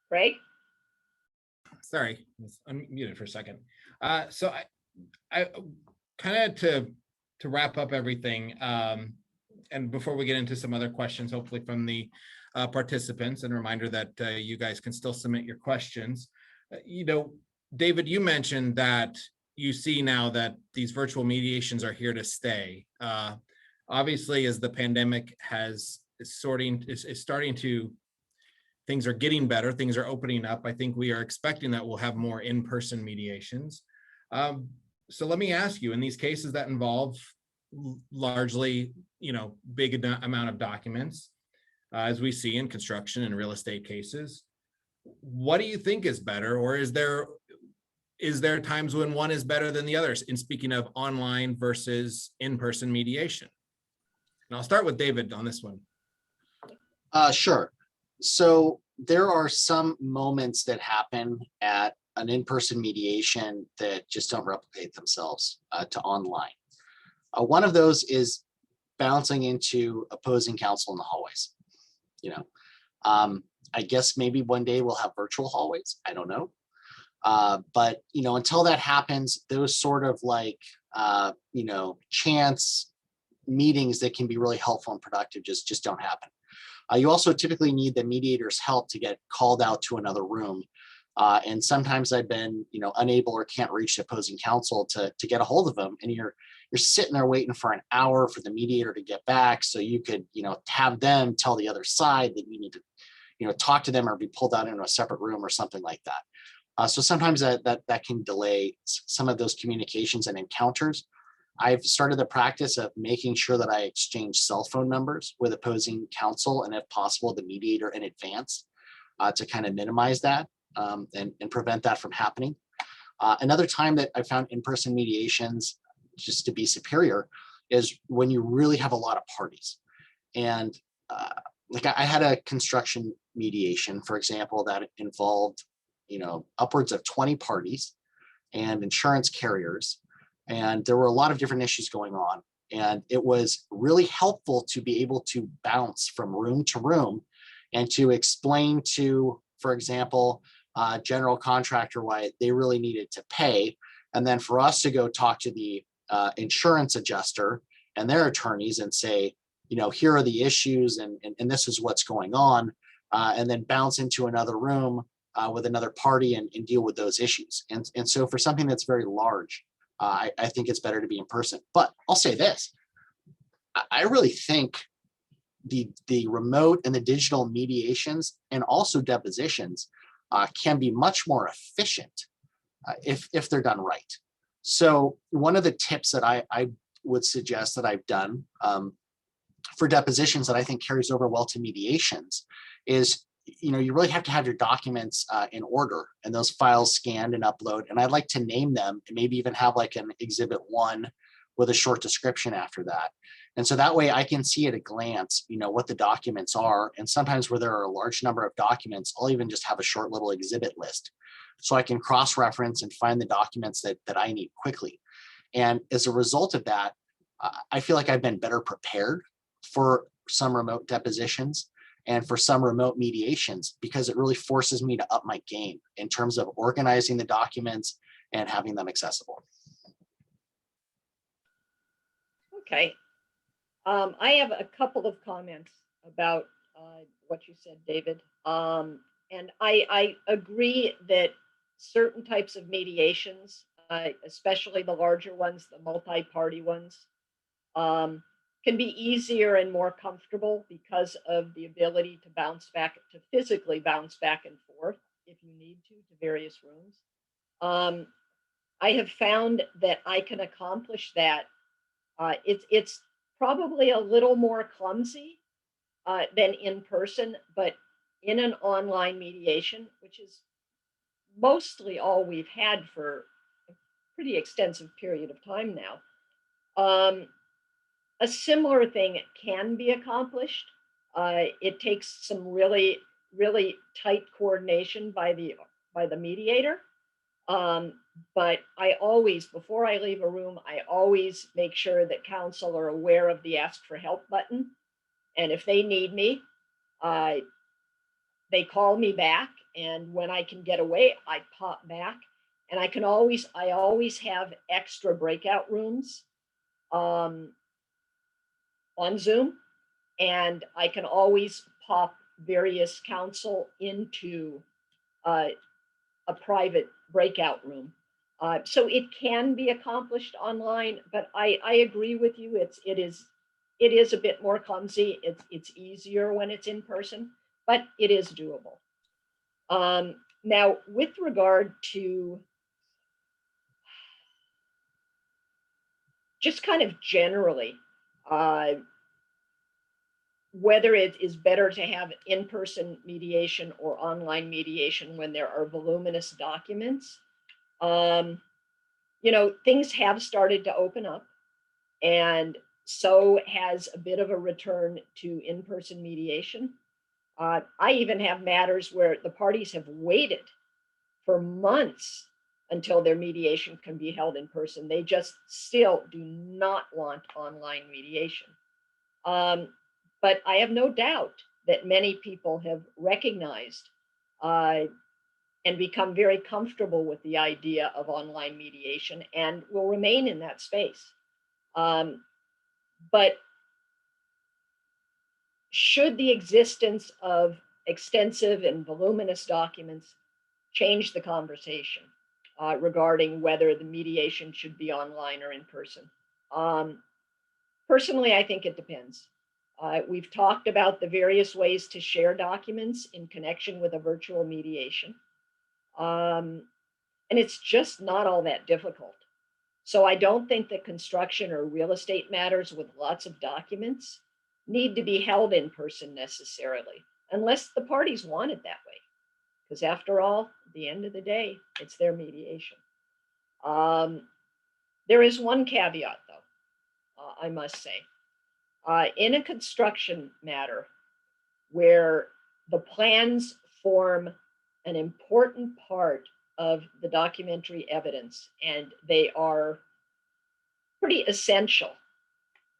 Craig? Sorry, I was unmuted for a second. So I kind of to wrap up everything, and before we get into some other questions, hopefully from the participants, and a reminder that you guys can still submit your questions. David, you mentioned that you see now that these virtual mediations are here to stay. Obviously, as the pandemic is starting to, things are getting better, things are opening up. I think we are expecting that we'll have more in-person mediations. So let me ask you, in these cases that involve largely, big amount of documents, as we see in construction and real estate cases, what do you think is better, or is there times when one is better than the others in speaking of online versus in-person mediation? And I'll start with David on this one. Sure. So there are some moments that happen at an in-person mediation that just don't replicate themselves to online. One of those is bouncing into opposing counsel in the hallways. I guess maybe one day we'll have virtual hallways. I don't know. But until that happens, those sort of like chance meetings that can be really helpful and productive just don't happen. You also typically need the mediator's help to get called out to another room. And sometimes I've been, unable or can't reach the opposing counsel to get a hold of them. And you're sitting there waiting for an hour for the mediator to get back. So you could, have them tell the other side that you need to, talk to them or be pulled out into a separate room or something like that. So sometimes that can delay some of those communications and encounters. I've started the practice of making sure that I exchange cell phone numbers with opposing counsel and if possible, the mediator in advance to kind of minimize that and prevent that from happening. Another time that I found in-person mediations just to be superior is when you really have a lot of parties. And like I had a construction mediation, for example, that involved, upwards of 20 parties and insurance carriers. And there were a lot of different issues going on. And it was really helpful to be able to bounce from room to room and to explain to, for example, general contractor why they really needed to pay. And then for us to go talk to the insurance adjuster and their attorneys and say, here are the issues and this is what's going on. And then bounce into another room with another party and deal with those issues. And so for something that's very large, I think it's better to be in person. But I'll say this, I really think the remote and the digital mediations and also depositions can be much more efficient if they're done right. So one of the tips that I would suggest that I've done for depositions that I think carries over well to mediations is, you really have to have your documents in order and those files scanned and upload. And I'd like to name them and maybe even have like an exhibit 1 with a short description after that. And so that way I can see at a glance, what the documents are. And sometimes where there are a large number of documents, I'll even just have a short little exhibit list. So I can cross-reference and find the documents that I need quickly. And as a result of that, I feel like I've been better prepared for some remote depositions and for some remote mediations, because it really forces me to up my game in terms of organizing the documents and having them accessible. Okay. I have a couple of comments about what you said, David. And I agree that certain types of mediations, especially the larger ones, the multi-party ones, can be easier and more comfortable because of the ability to physically bounce back and forth if you need to various rooms. I have found that I can accomplish that. It's probably a little more clumsy than in person, but in an online mediation, which is mostly all we've had for a pretty extensive period of time now. A similar thing can be accomplished. It takes some really, really tight coordination by the mediator. But I always, before I leave a room, I always make sure that council are aware of the ask for help button. And if they need me, they call me back. And when I can get away, I pop back. And I always have extra breakout rooms on Zoom. And I can always pop various council into a private breakout room. So it can be accomplished online, but I agree with you. It is a bit more clumsy. It's easier when it's in person, but it is doable. Now, with regard to just kind of generally, whether it is better to have in-person mediation or online mediation when there are voluminous documents, things have started to open up, and so has a bit of a return to in-person mediation. I even have matters where the parties have waited for months until their mediation can be held in person. They just still do not want online mediation. But I have no doubt that many people have recognized and become very comfortable with the idea of online mediation and will remain in that space. But should the existence of extensive and voluminous documents change the conversation regarding whether the mediation should be online or in person? Personally, I think it depends. We've talked about the various ways to share documents in connection with a virtual mediation. And it's just not all that difficult. So I don't think that construction or real estate matters with lots of documents need to be held in person necessarily, unless the parties want it that way. Because after all, at the end of the day, it's their mediation. There is one caveat, though, I must say. In a construction matter where the plans form an important part of the documentary evidence and they are pretty essential,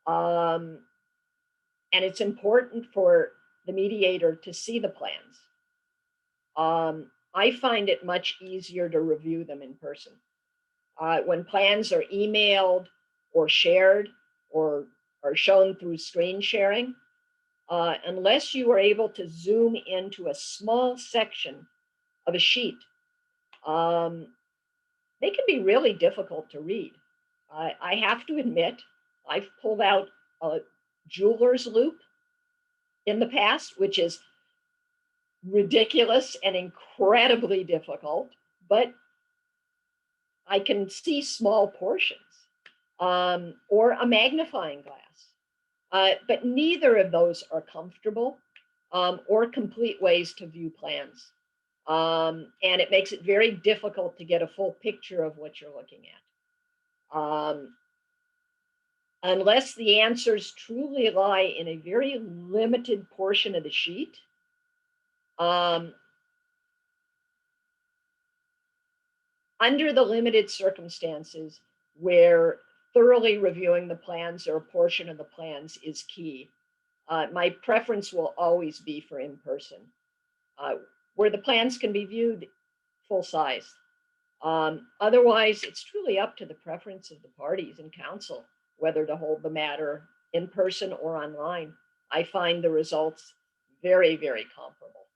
and it's important for the mediator to see the plans, I find it much easier to review them in person. When plans are emailed or shared or are shown through screen sharing, unless you are able to zoom into a small section of a sheet, they can be really difficult to read. I have to admit, I've pulled out a jeweler's loop in the past, which is ridiculous and incredibly difficult, but I can see small portions, or a magnifying glass. But neither of those are comfortable or complete ways to view plans. And it makes it very difficult to get a full picture of what you're looking at. Unless the answers truly lie in a very limited portion of the sheet, under the limited circumstances where thoroughly reviewing the plans or a portion of the plans is key, my preference will always be for in-person, where the plans can be viewed full size. Otherwise, it's truly up to the preference of the parties and council whether to hold the matter in person or online. I find the results very, very comparable.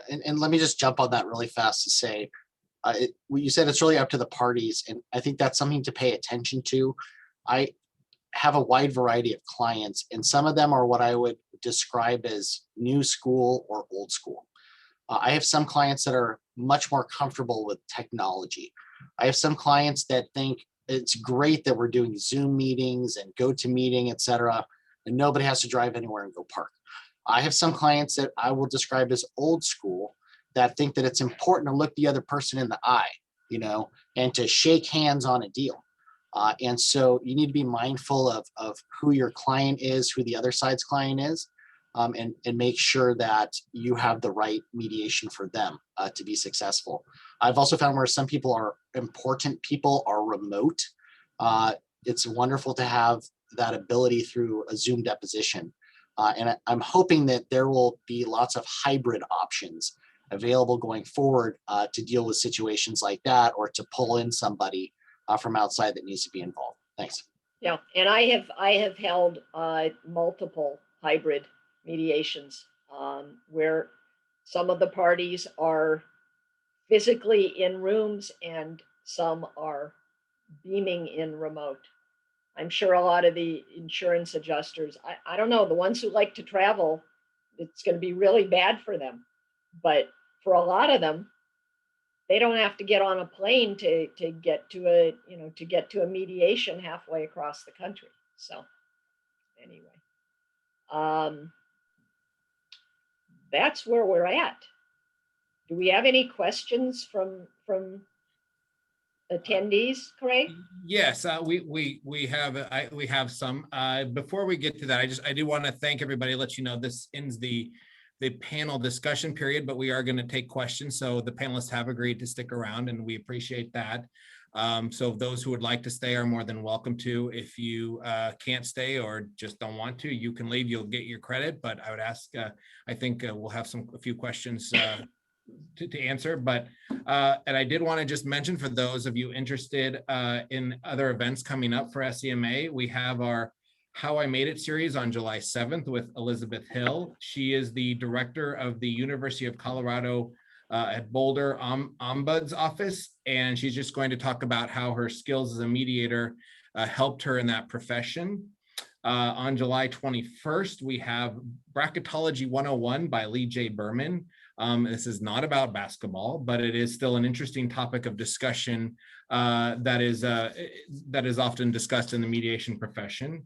And let me just jump on that really fast to say, you said it's really up to the parties, and I think that's something to pay attention to. I have a wide variety of clients, and some of them are what I would describe as new school or old school. I have some clients that are much more comfortable with technology. I have some clients that think it's great that we're doing Zoom meetings and GoToMeeting, et cetera, and nobody has to drive anywhere and go park. I have some clients that I will describe as old school that think that it's important to look the other person in the eye, and to shake hands on a deal. And so you need to be mindful of who your client is, who the other side's client is. and make sure that you have the right mediation for them to be successful. I've also found where some people are important people are remote. It's wonderful to have that ability through a Zoom deposition. And I'm hoping that there will be lots of hybrid options available going forward to deal with situations like that, or to pull in somebody from outside that needs to be involved. Thanks. Yeah, and I have held multiple hybrid mediations where some of the parties are physically in rooms and some are beaming in remote. I'm sure a lot of the insurance adjusters, I don't know, the ones who like to travel, it's going to be really bad for them. But for a lot of them, they don't have to get on a plane to get to a, you know, to get to a mediation halfway across the country. So anyway, that's where we're at. Do we have any questions from attendees, Craig? Yes, we have some. Before we get to that, I do want to thank everybody. Let you know this ends the panel discussion period, but we are going to take questions. So the panelists have agreed to stick around, and we appreciate that. So those who would like to stay are more than welcome to. If you can't stay or just don't want to, you can leave. You'll get your credit. But I would ask. I think we'll have a few questions to answer, but and I did want to just mention for those of you interested in other events coming up for SCMA, we have our How I Made It series on July 7th with Elizabeth Hill. She is the director of the University of Colorado at Boulder Ombuds Office, and she's just going to talk about how her skills as a mediator helped her in that profession. On July 21st, we have Bracketology 101 by Lee J. Berman. This is not about basketball, but it is still an interesting topic of discussion that is often discussed in the mediation profession.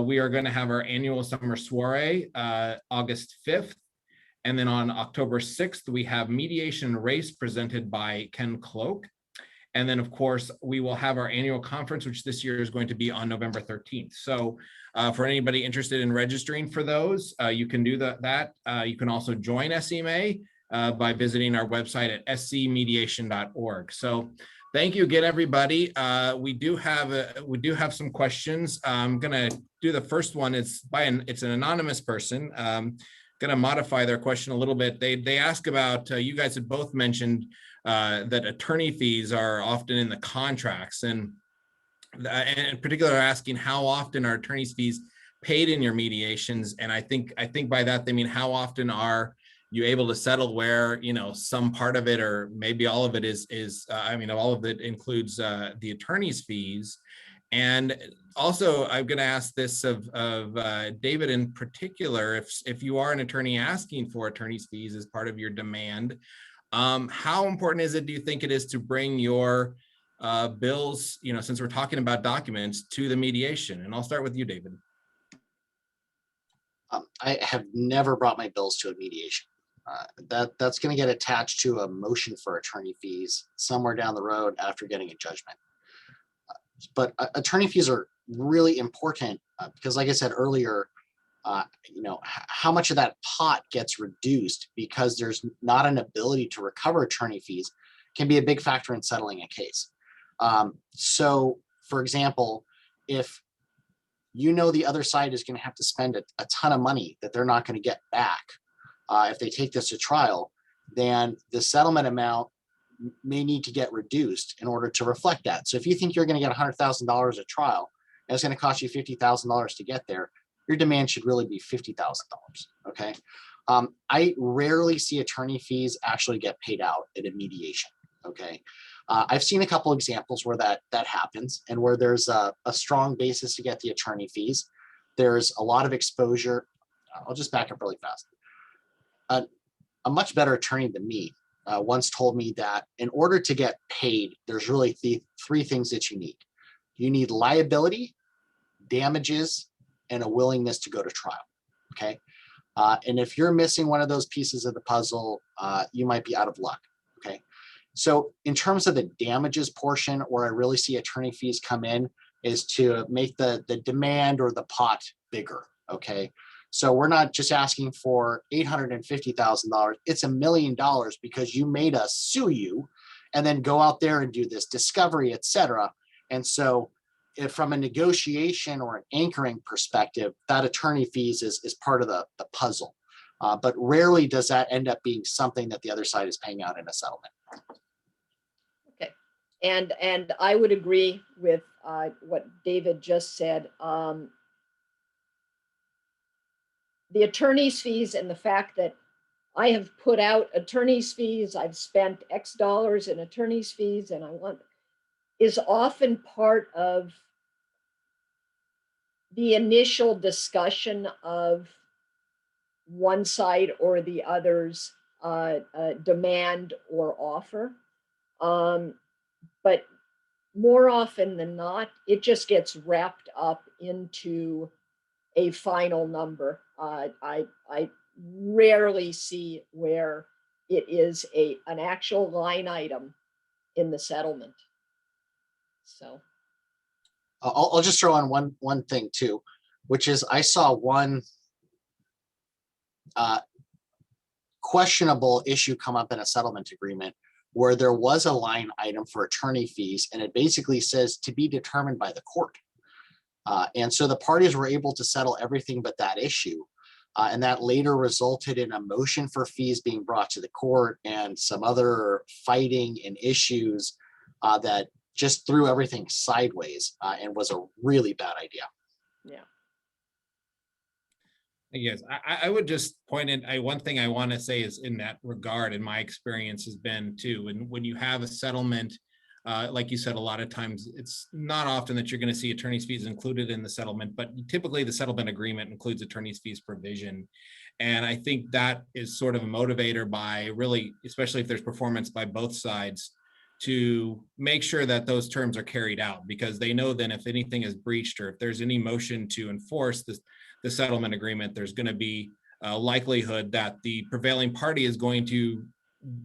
We are going to have our annual summer soiree August 5th. And then on October 6th, we have Mediation Race presented by Ken Cloak. And then, of course, we will have our annual conference, which this year is going to be on November 13th. So for anybody interested in registering for those, you can do that. You can also join SCMA by visiting our website at scmediation.org. So thank you again, everybody. We do have some questions. I'm going to do the first one. It's an anonymous person. Going to modify their question a little bit. They ask about, you guys had both mentioned that attorney fees are often in the contracts, and in particular asking how often are attorney's fees paid in your mediations. And I think by that they mean how often are you able to settle where, you know, some part of it or maybe all of it is all of it includes the attorney's fees. And also, I'm going to ask this of David in particular, if you are an attorney asking for attorney's fees as part of your demand, how important is it, do you think it is, to bring your bills, you know, since we're talking about documents, to the mediation? And I'll start with you, David. I have never brought my bills to a mediation. That's going to get attached to a motion for attorney fees somewhere down the road after getting a judgment. But attorney fees are really important because, like I said earlier, you know, how much of that pot gets reduced because there's not an ability to recover attorney fees can be a big factor in settling a case. So, for example, if you know the other side is going to have to spend a ton of money that they're not going to get back if they take this to trial, then the settlement amount may need to get reduced in order to reflect that. So if you think you're going to get $100,000 at trial, and it's going to cost you $50,000 to get there, your demand should really be $50,000. Okay. I rarely see attorney fees actually get paid out at a mediation. Okay. I've seen a couple examples where that happens and where there's a strong basis to get the attorney fees. There's a lot of exposure. I'll just back up really fast. A much better attorney than me once told me that in order to get paid, there's really three things that you need. You need liability, damages, and a willingness to go to trial. Okay. And if you're missing one of those pieces of the puzzle, you might be out of luck. Okay. So in terms of the damages portion, where I really see attorney fees come in is to make the demand or the pot bigger. Okay. So we're not just asking for $850,000. It's $1 million because you made us sue you and then go out there and do this discovery, et cetera. And so if from a negotiation or an anchoring perspective, that attorney fees is part of the puzzle. But rarely does that end up being something that the other side is paying out in a settlement. Okay, and I would agree with what David just said. The attorney's fees and the fact that I have put out attorney's fees, I've spent X dollars in attorney's fees, and I want is often part of the initial discussion of one side or the other's demand or offer. But more often than not, it just gets wrapped up into a final number. I rarely see where it is an actual line item in the settlement. So I'll just throw on one thing too, which is I saw one questionable issue come up in a settlement agreement where there was a line item for attorney fees, and it basically says to be determined by the court. And so the parties were able to settle everything but that issue. And that later resulted in a motion for fees being brought to the court and some other fighting and issues that just threw everything sideways and was a really bad idea. yeah. Yes, I would just point in, one thing I want to say is in that regard, and my experience has been too, and when you have a settlement, like you said, a lot of times it's not often that you're going to see attorney's fees included in the settlement, but typically the settlement agreement includes attorney's fees provision. And I think that is sort of a motivator by really, especially if there's performance by both sides, to make sure that those terms are carried out, because they know then if anything is breached or if there's any motion to enforce the settlement agreement, there's going to be a likelihood that the prevailing party is going to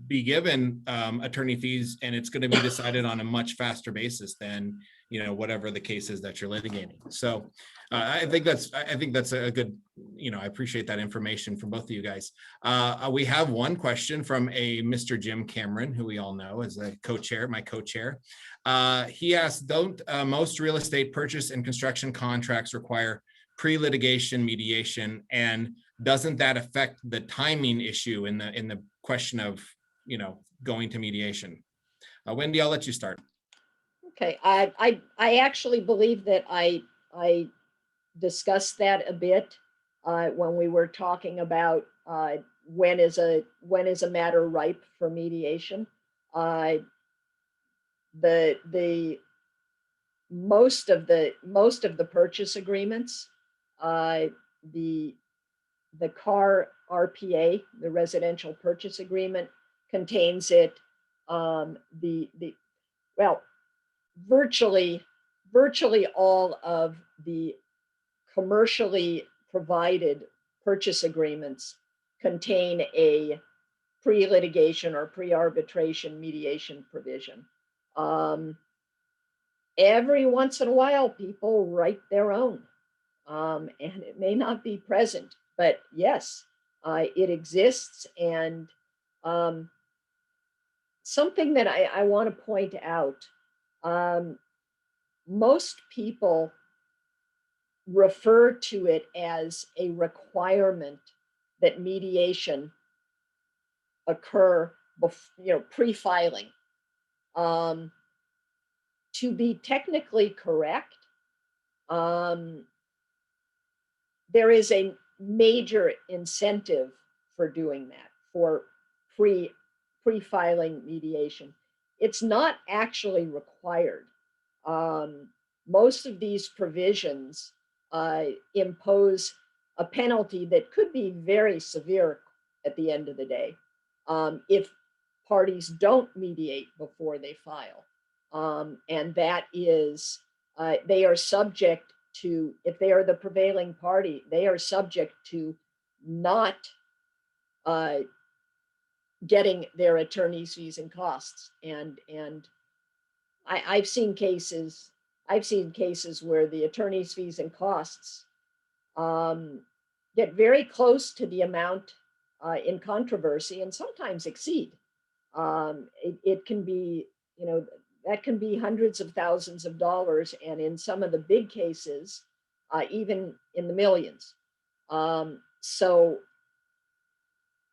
be given attorney fees, and it's going to be decided on a much faster basis than, you know, whatever the case is that you're litigating. So I think that's a good, you know, I appreciate that information from both of you guys. We have one question from a Mr. Jim Cameron, who we all know as a co-chair, my co-chair. He asked, don't most real estate purchase and construction contracts require pre-litigation mediation, and doesn't that affect the timing issue in the question of, you know, going to mediation? Wendy, I'll let you start. Okay, I actually believe that I discussed that a bit when we were talking about when is a matter ripe for mediation. The most of the purchase agreements, the CAR RPA, the residential purchase agreement, contains it. Well, virtually all of the commercially provided purchase agreements contain a pre-litigation or pre-arbitration mediation provision. Every once in a while, people write their own, and it may not be present, but yes, it exists. And something that I want to point out, most people refer to it as a requirement that mediation occur pre-filing. To be technically correct, there is a major incentive for doing that, for pre-filing mediation. It's not actually required. Most of these provisions impose a penalty that could be very severe at the end of the day if parties don't mediate before they file. And that is, they are subject to, if they are the prevailing party, they are subject to not getting their attorney's fees and costs. And I've seen cases where the attorney's fees and costs get very close to the amount in controversy and sometimes exceed. It can be, that can be hundreds of thousands of dollars, and in some of the big cases, even in the millions. So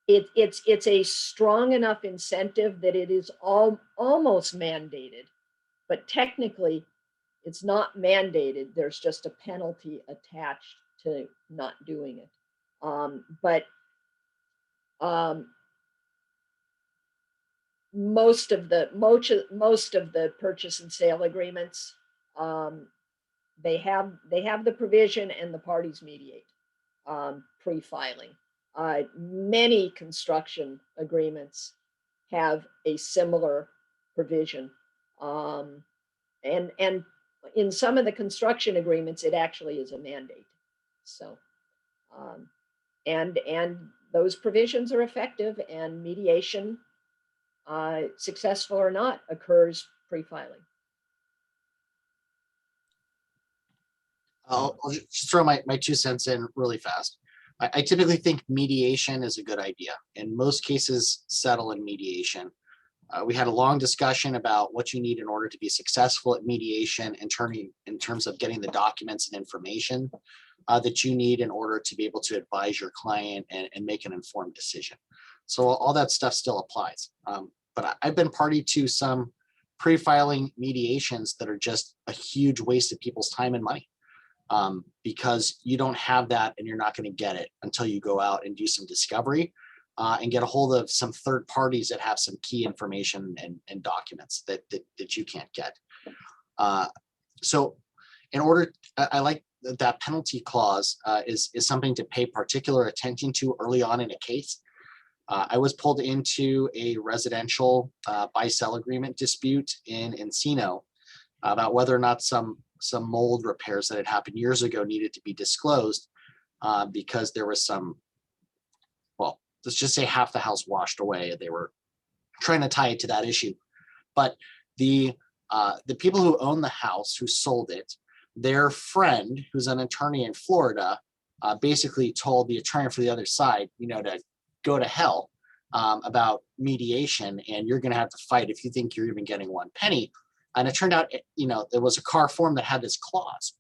it's a strong enough incentive that it is almost mandated, but technically it's not mandated. There's just a penalty attached to not doing it. But most of the purchase and sale agreements, they have the provision and the parties mediate pre-filing. Many construction agreements have a similar provision, and in some of the construction agreements, it actually is a mandate. So, and those provisions are effective, and mediation, successful or not, occurs pre-filing. I'll just throw my 2 cents in really fast. I typically think mediation is a good idea. In most cases, settle in mediation. We had a long discussion about what you need in order to be successful at mediation in terms of getting the documents and information that you need in order to be able to advise your client and make an informed decision. So all that stuff still applies. But I've been party to some pre-filing mediations that are just a huge waste of people's time and money. Because you don't have that and you're not going to get it until you go out and do some discovery and get a hold of some third parties that have some key information and documents that you can't get. So in order, I like that penalty clause is something to pay particular attention to early on in a case. I was pulled into a residential buy-sell agreement dispute in Encino about whether or not some mold repairs that had happened years ago needed to be disclosed because there was some, well, let's just say half the house washed away. They were trying to tie it to that issue. But the people who own the house, who sold it, their friend, who's an attorney in Florida, basically told the attorney for the other side, to go to hell about mediation, and you're going to have to fight if you think you're even getting 1 penny. And it turned out, there was a car form that had this clause.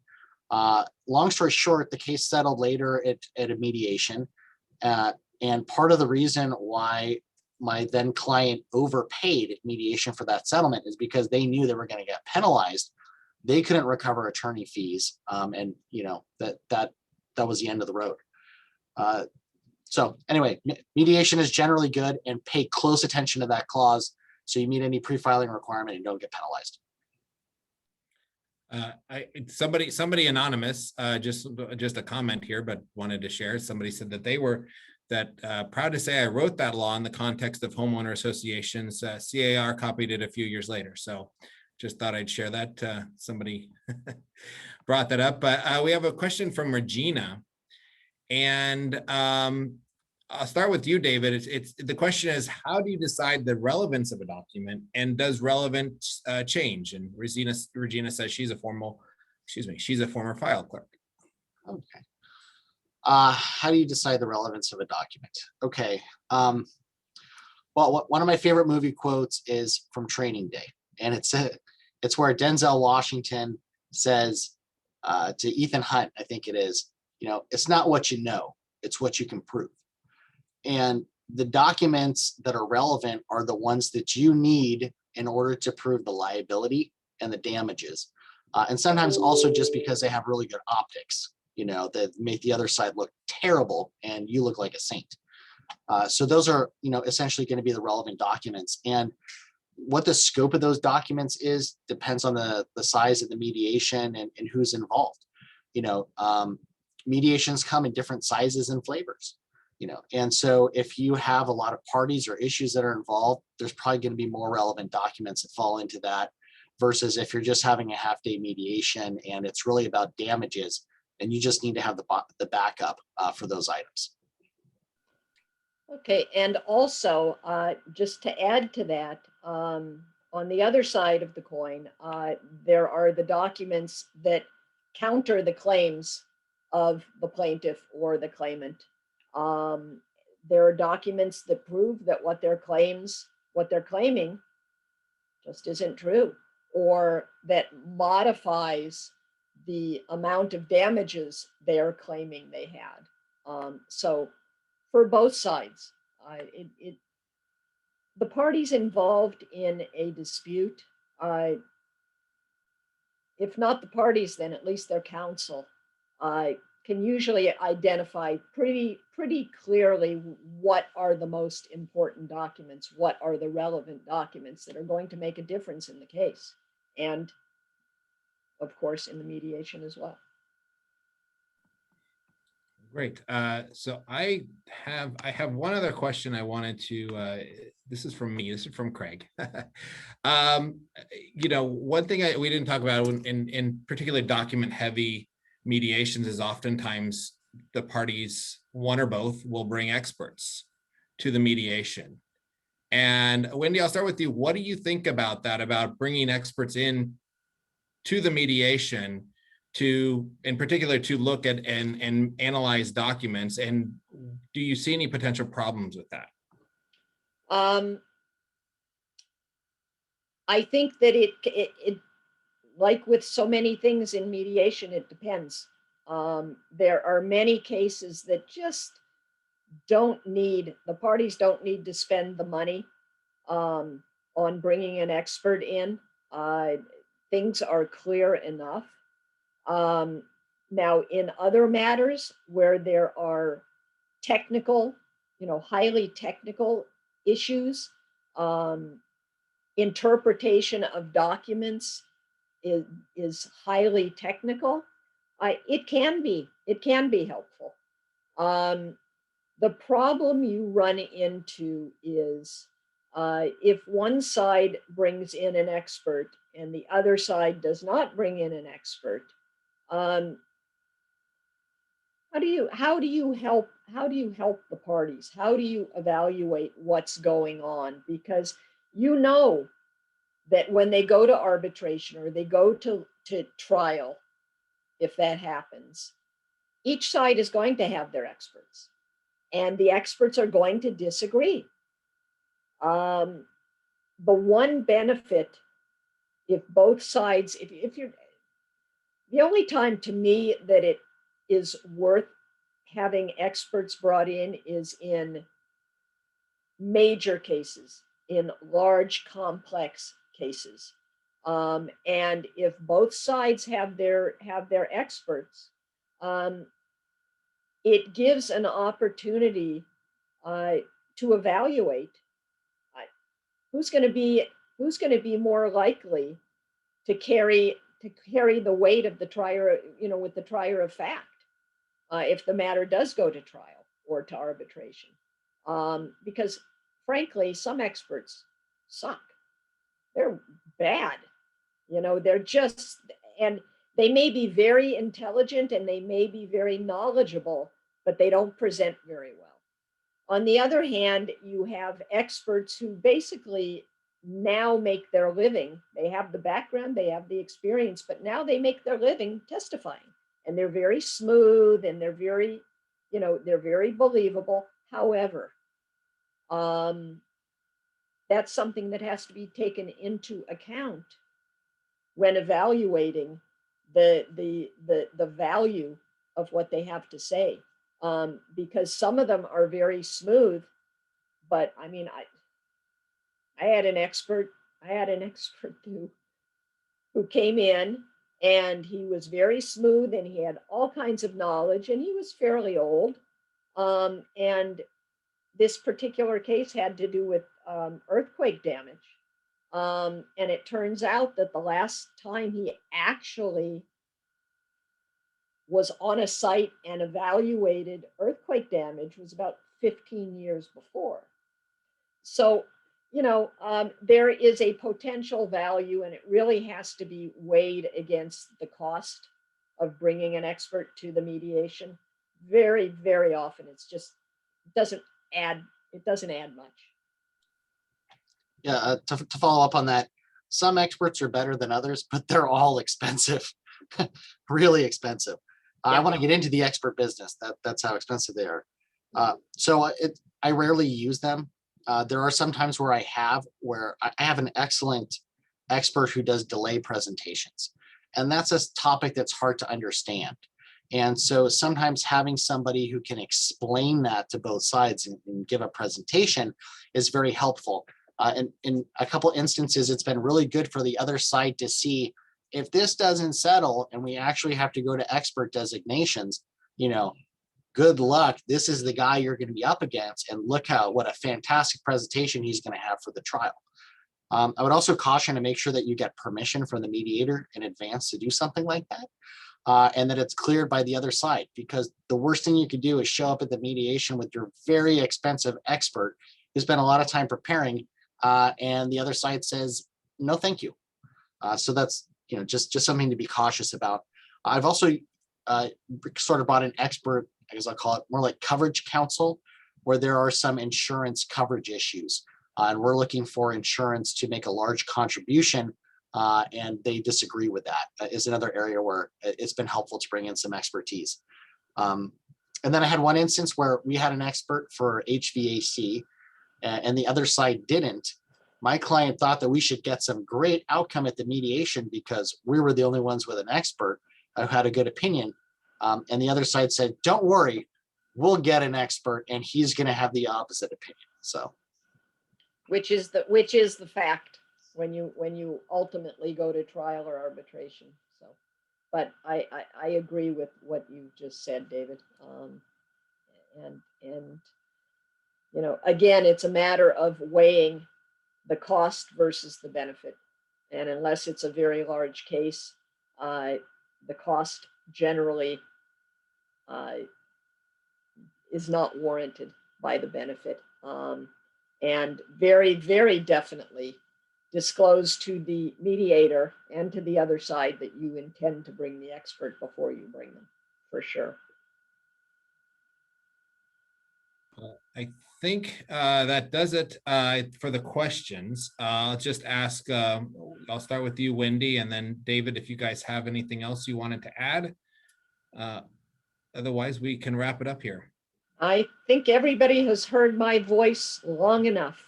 Long story short, the case settled later at a mediation. And part of the reason why my then client overpaid at mediation for that settlement is because they knew they were going to get penalized. They couldn't recover attorney fees. And that was the end of the road. So anyway, mediation is generally good, and pay close attention to that clause so you meet any pre-filing requirement and don't get penalized. Somebody anonymous, just a comment here, but wanted to share. Somebody said that they were proud to say I wrote that law in the context of homeowner associations. CAR copied it a few years later. So just thought I'd share that. Somebody brought that up. But we have a question from Regina, and I'll start with you, David. The question is, how do you decide the relevance of a document, and does relevance change? And Regina says she's a former file clerk. Okay. How do you decide the relevance of a document? Okay. Well, one of my favorite movie quotes is from Training Day, and it's where Denzel Washington says to Ethan Hunt, I think it is, it's not what you know, it's what you can prove. And the documents that are relevant are the ones that you need in order to prove the liability and the damages. And sometimes also just because they have really good optics, that make the other side look terrible and you look like a saint. So those are, essentially going to be the relevant documents. And what the scope of those documents is depends on the size of the mediation and who's involved. Mediations come in different sizes and flavors. And so if you have a lot of parties or issues that are involved, there's probably going to be more relevant documents that fall into that versus if you're just having a half-day mediation and it's really about damages, and you just need to have the backup for those items. Okay, and also just to add to that, on the other side of the coin, there are the documents that counter the claims of the plaintiff or the claimant. There are documents that prove that what they're claiming just isn't true, or that modifies the amount of damages they are claiming they had. So for both sides, the parties involved in a dispute, if not the parties, then at least their counsel, can usually identify pretty clearly what are the most important documents, what are the relevant documents that are going to make a difference in the case, and of course in the mediation as well. Great. So I have one other question I wanted to, this is from me, this is from Craig. You know, one thing we didn't talk about in particular document heavy mediations is oftentimes the parties, one or both, will bring experts to the mediation. And Wendy, I'll start with you. What do you think about that, about bringing experts in to the mediation to, in particular, to look at and analyze documents? And do you see any potential problems with that? I think that it like with so many things in mediation, it depends. There are many cases that just the parties don't need to spend the money on bringing an expert in. Things are clear enough. Now, in other matters where there are technical, highly technical issues, interpretation of documents is highly technical. It can be helpful. The problem you run into is if one side brings in an expert and the other side does not bring in an expert, how do you help the parties? How do you evaluate what's going on? Because you know that when they go to arbitration or they go to trial, if that happens, each side is going to have their experts, and the experts are going to disagree. The one benefit, if both sides, if you're, the only time to me that it is worth having experts brought in is in major cases, in large, complex cases. And if both sides have their experts, it gives an opportunity to evaluate who's going to be more likely to carry the weight of the trier, with the trier of fact, if the matter does go to trial or to arbitration. Because frankly, some experts suck. They're bad. They're just, and they may be very intelligent and they may be very knowledgeable, but they don't present very well. On the other hand, you have experts who basically now make their living. They have the background, they have the experience, but now they make their living testifying. And they're very smooth and they're very, they're very believable. However, that's something that has to be taken into account when evaluating the value of what they have to say, because some of them are very smooth. But I mean, I had an expert who came in, and he was very smooth and he had all kinds of knowledge and he was fairly old. And this particular case had to do with earthquake damage. And it turns out that the last time he actually was on a site and evaluated earthquake damage was about 15 years before. So, there is a potential value, and it really has to be weighed against the cost of bringing an expert to the mediation. Very, very often, it's just doesn't add much. Yeah, to follow up on that, some experts are better than others, but they're all expensive, really expensive. I Yeah. want to get into the expert business. That's how expensive they are. I rarely use them. There are some times where I have an excellent expert who does delay presentations. And that's a topic that's hard to understand. And so sometimes having somebody who can explain that to both sides and give a presentation is very helpful. And in a couple instances, it's been really good for the other side to see if this doesn't settle and we actually have to go to expert designations, good luck. This is the guy you're going to be up against. And look what a fantastic presentation he's going to have for the trial. I would also caution to make sure that you get permission from the mediator in advance to do something like that. And that it's cleared by the other side, because the worst thing you could do is show up at the mediation with your very expensive expert who spent a lot of time preparing, and the other side says, no, thank you. So that's, just something to be cautious about. I've also sort of brought an expert, I guess I'll call it more like coverage counsel, where there are some insurance coverage issues. And we're looking for insurance to make a large contribution, and they disagree with that. Is another area where it's been helpful to bring in some expertise. And then I had one instance where we had an expert for HVAC, and the other side didn't. My client thought that we should get some great outcome at the mediation because we were the only ones with an expert who had a good opinion. And the other side said, don't worry, we'll get an expert and he's going to have the opposite opinion. So, which is the fact when you ultimately go to trial or arbitration. So, but I agree with what you just said, David. And again, it's a matter of weighing the cost versus the benefit. And unless it's a very large case, the cost generally is not warranted by the benefit. And very, very definitely disclose to the mediator and to the other side that you intend to bring the expert before you bring them, for sure. I think that does it for the questions. I'll just ask, I'll start with you, Wendy, and then David, if you guys have anything else you wanted to add. Otherwise, we can wrap it up here. I think everybody has heard my voice long enough.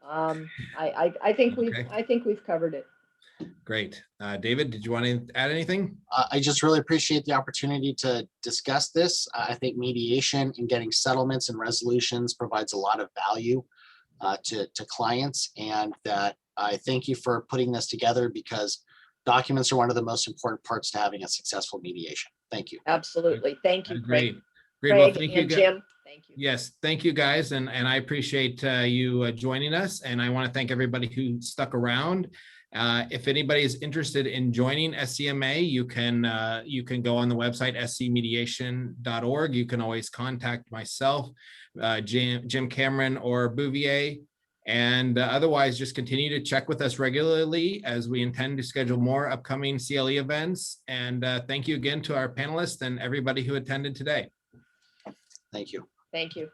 I think we've covered it. Great. David, did you want to add anything? I just really appreciate the opportunity to discuss this. I think mediation and getting settlements and resolutions provides a lot of value to clients, and that I thank you for putting this together, because documents are one of the most important parts to having a successful mediation. Thank you. Absolutely. Thank you, Craig. Great. Well, Craig thank you, and Jim. Thank you. Yes, thank you, guys, and I appreciate you joining us, and I want to thank everybody who stuck around. If anybody is interested in joining SCMA, you can go on the website scmediation.org. You can always contact myself, Jim Cameron, or Bouvier, and otherwise just continue to check with us regularly, as we intend to schedule more upcoming CLE events. And thank you again to our panelists and everybody who attended today. Thank you. Thank you.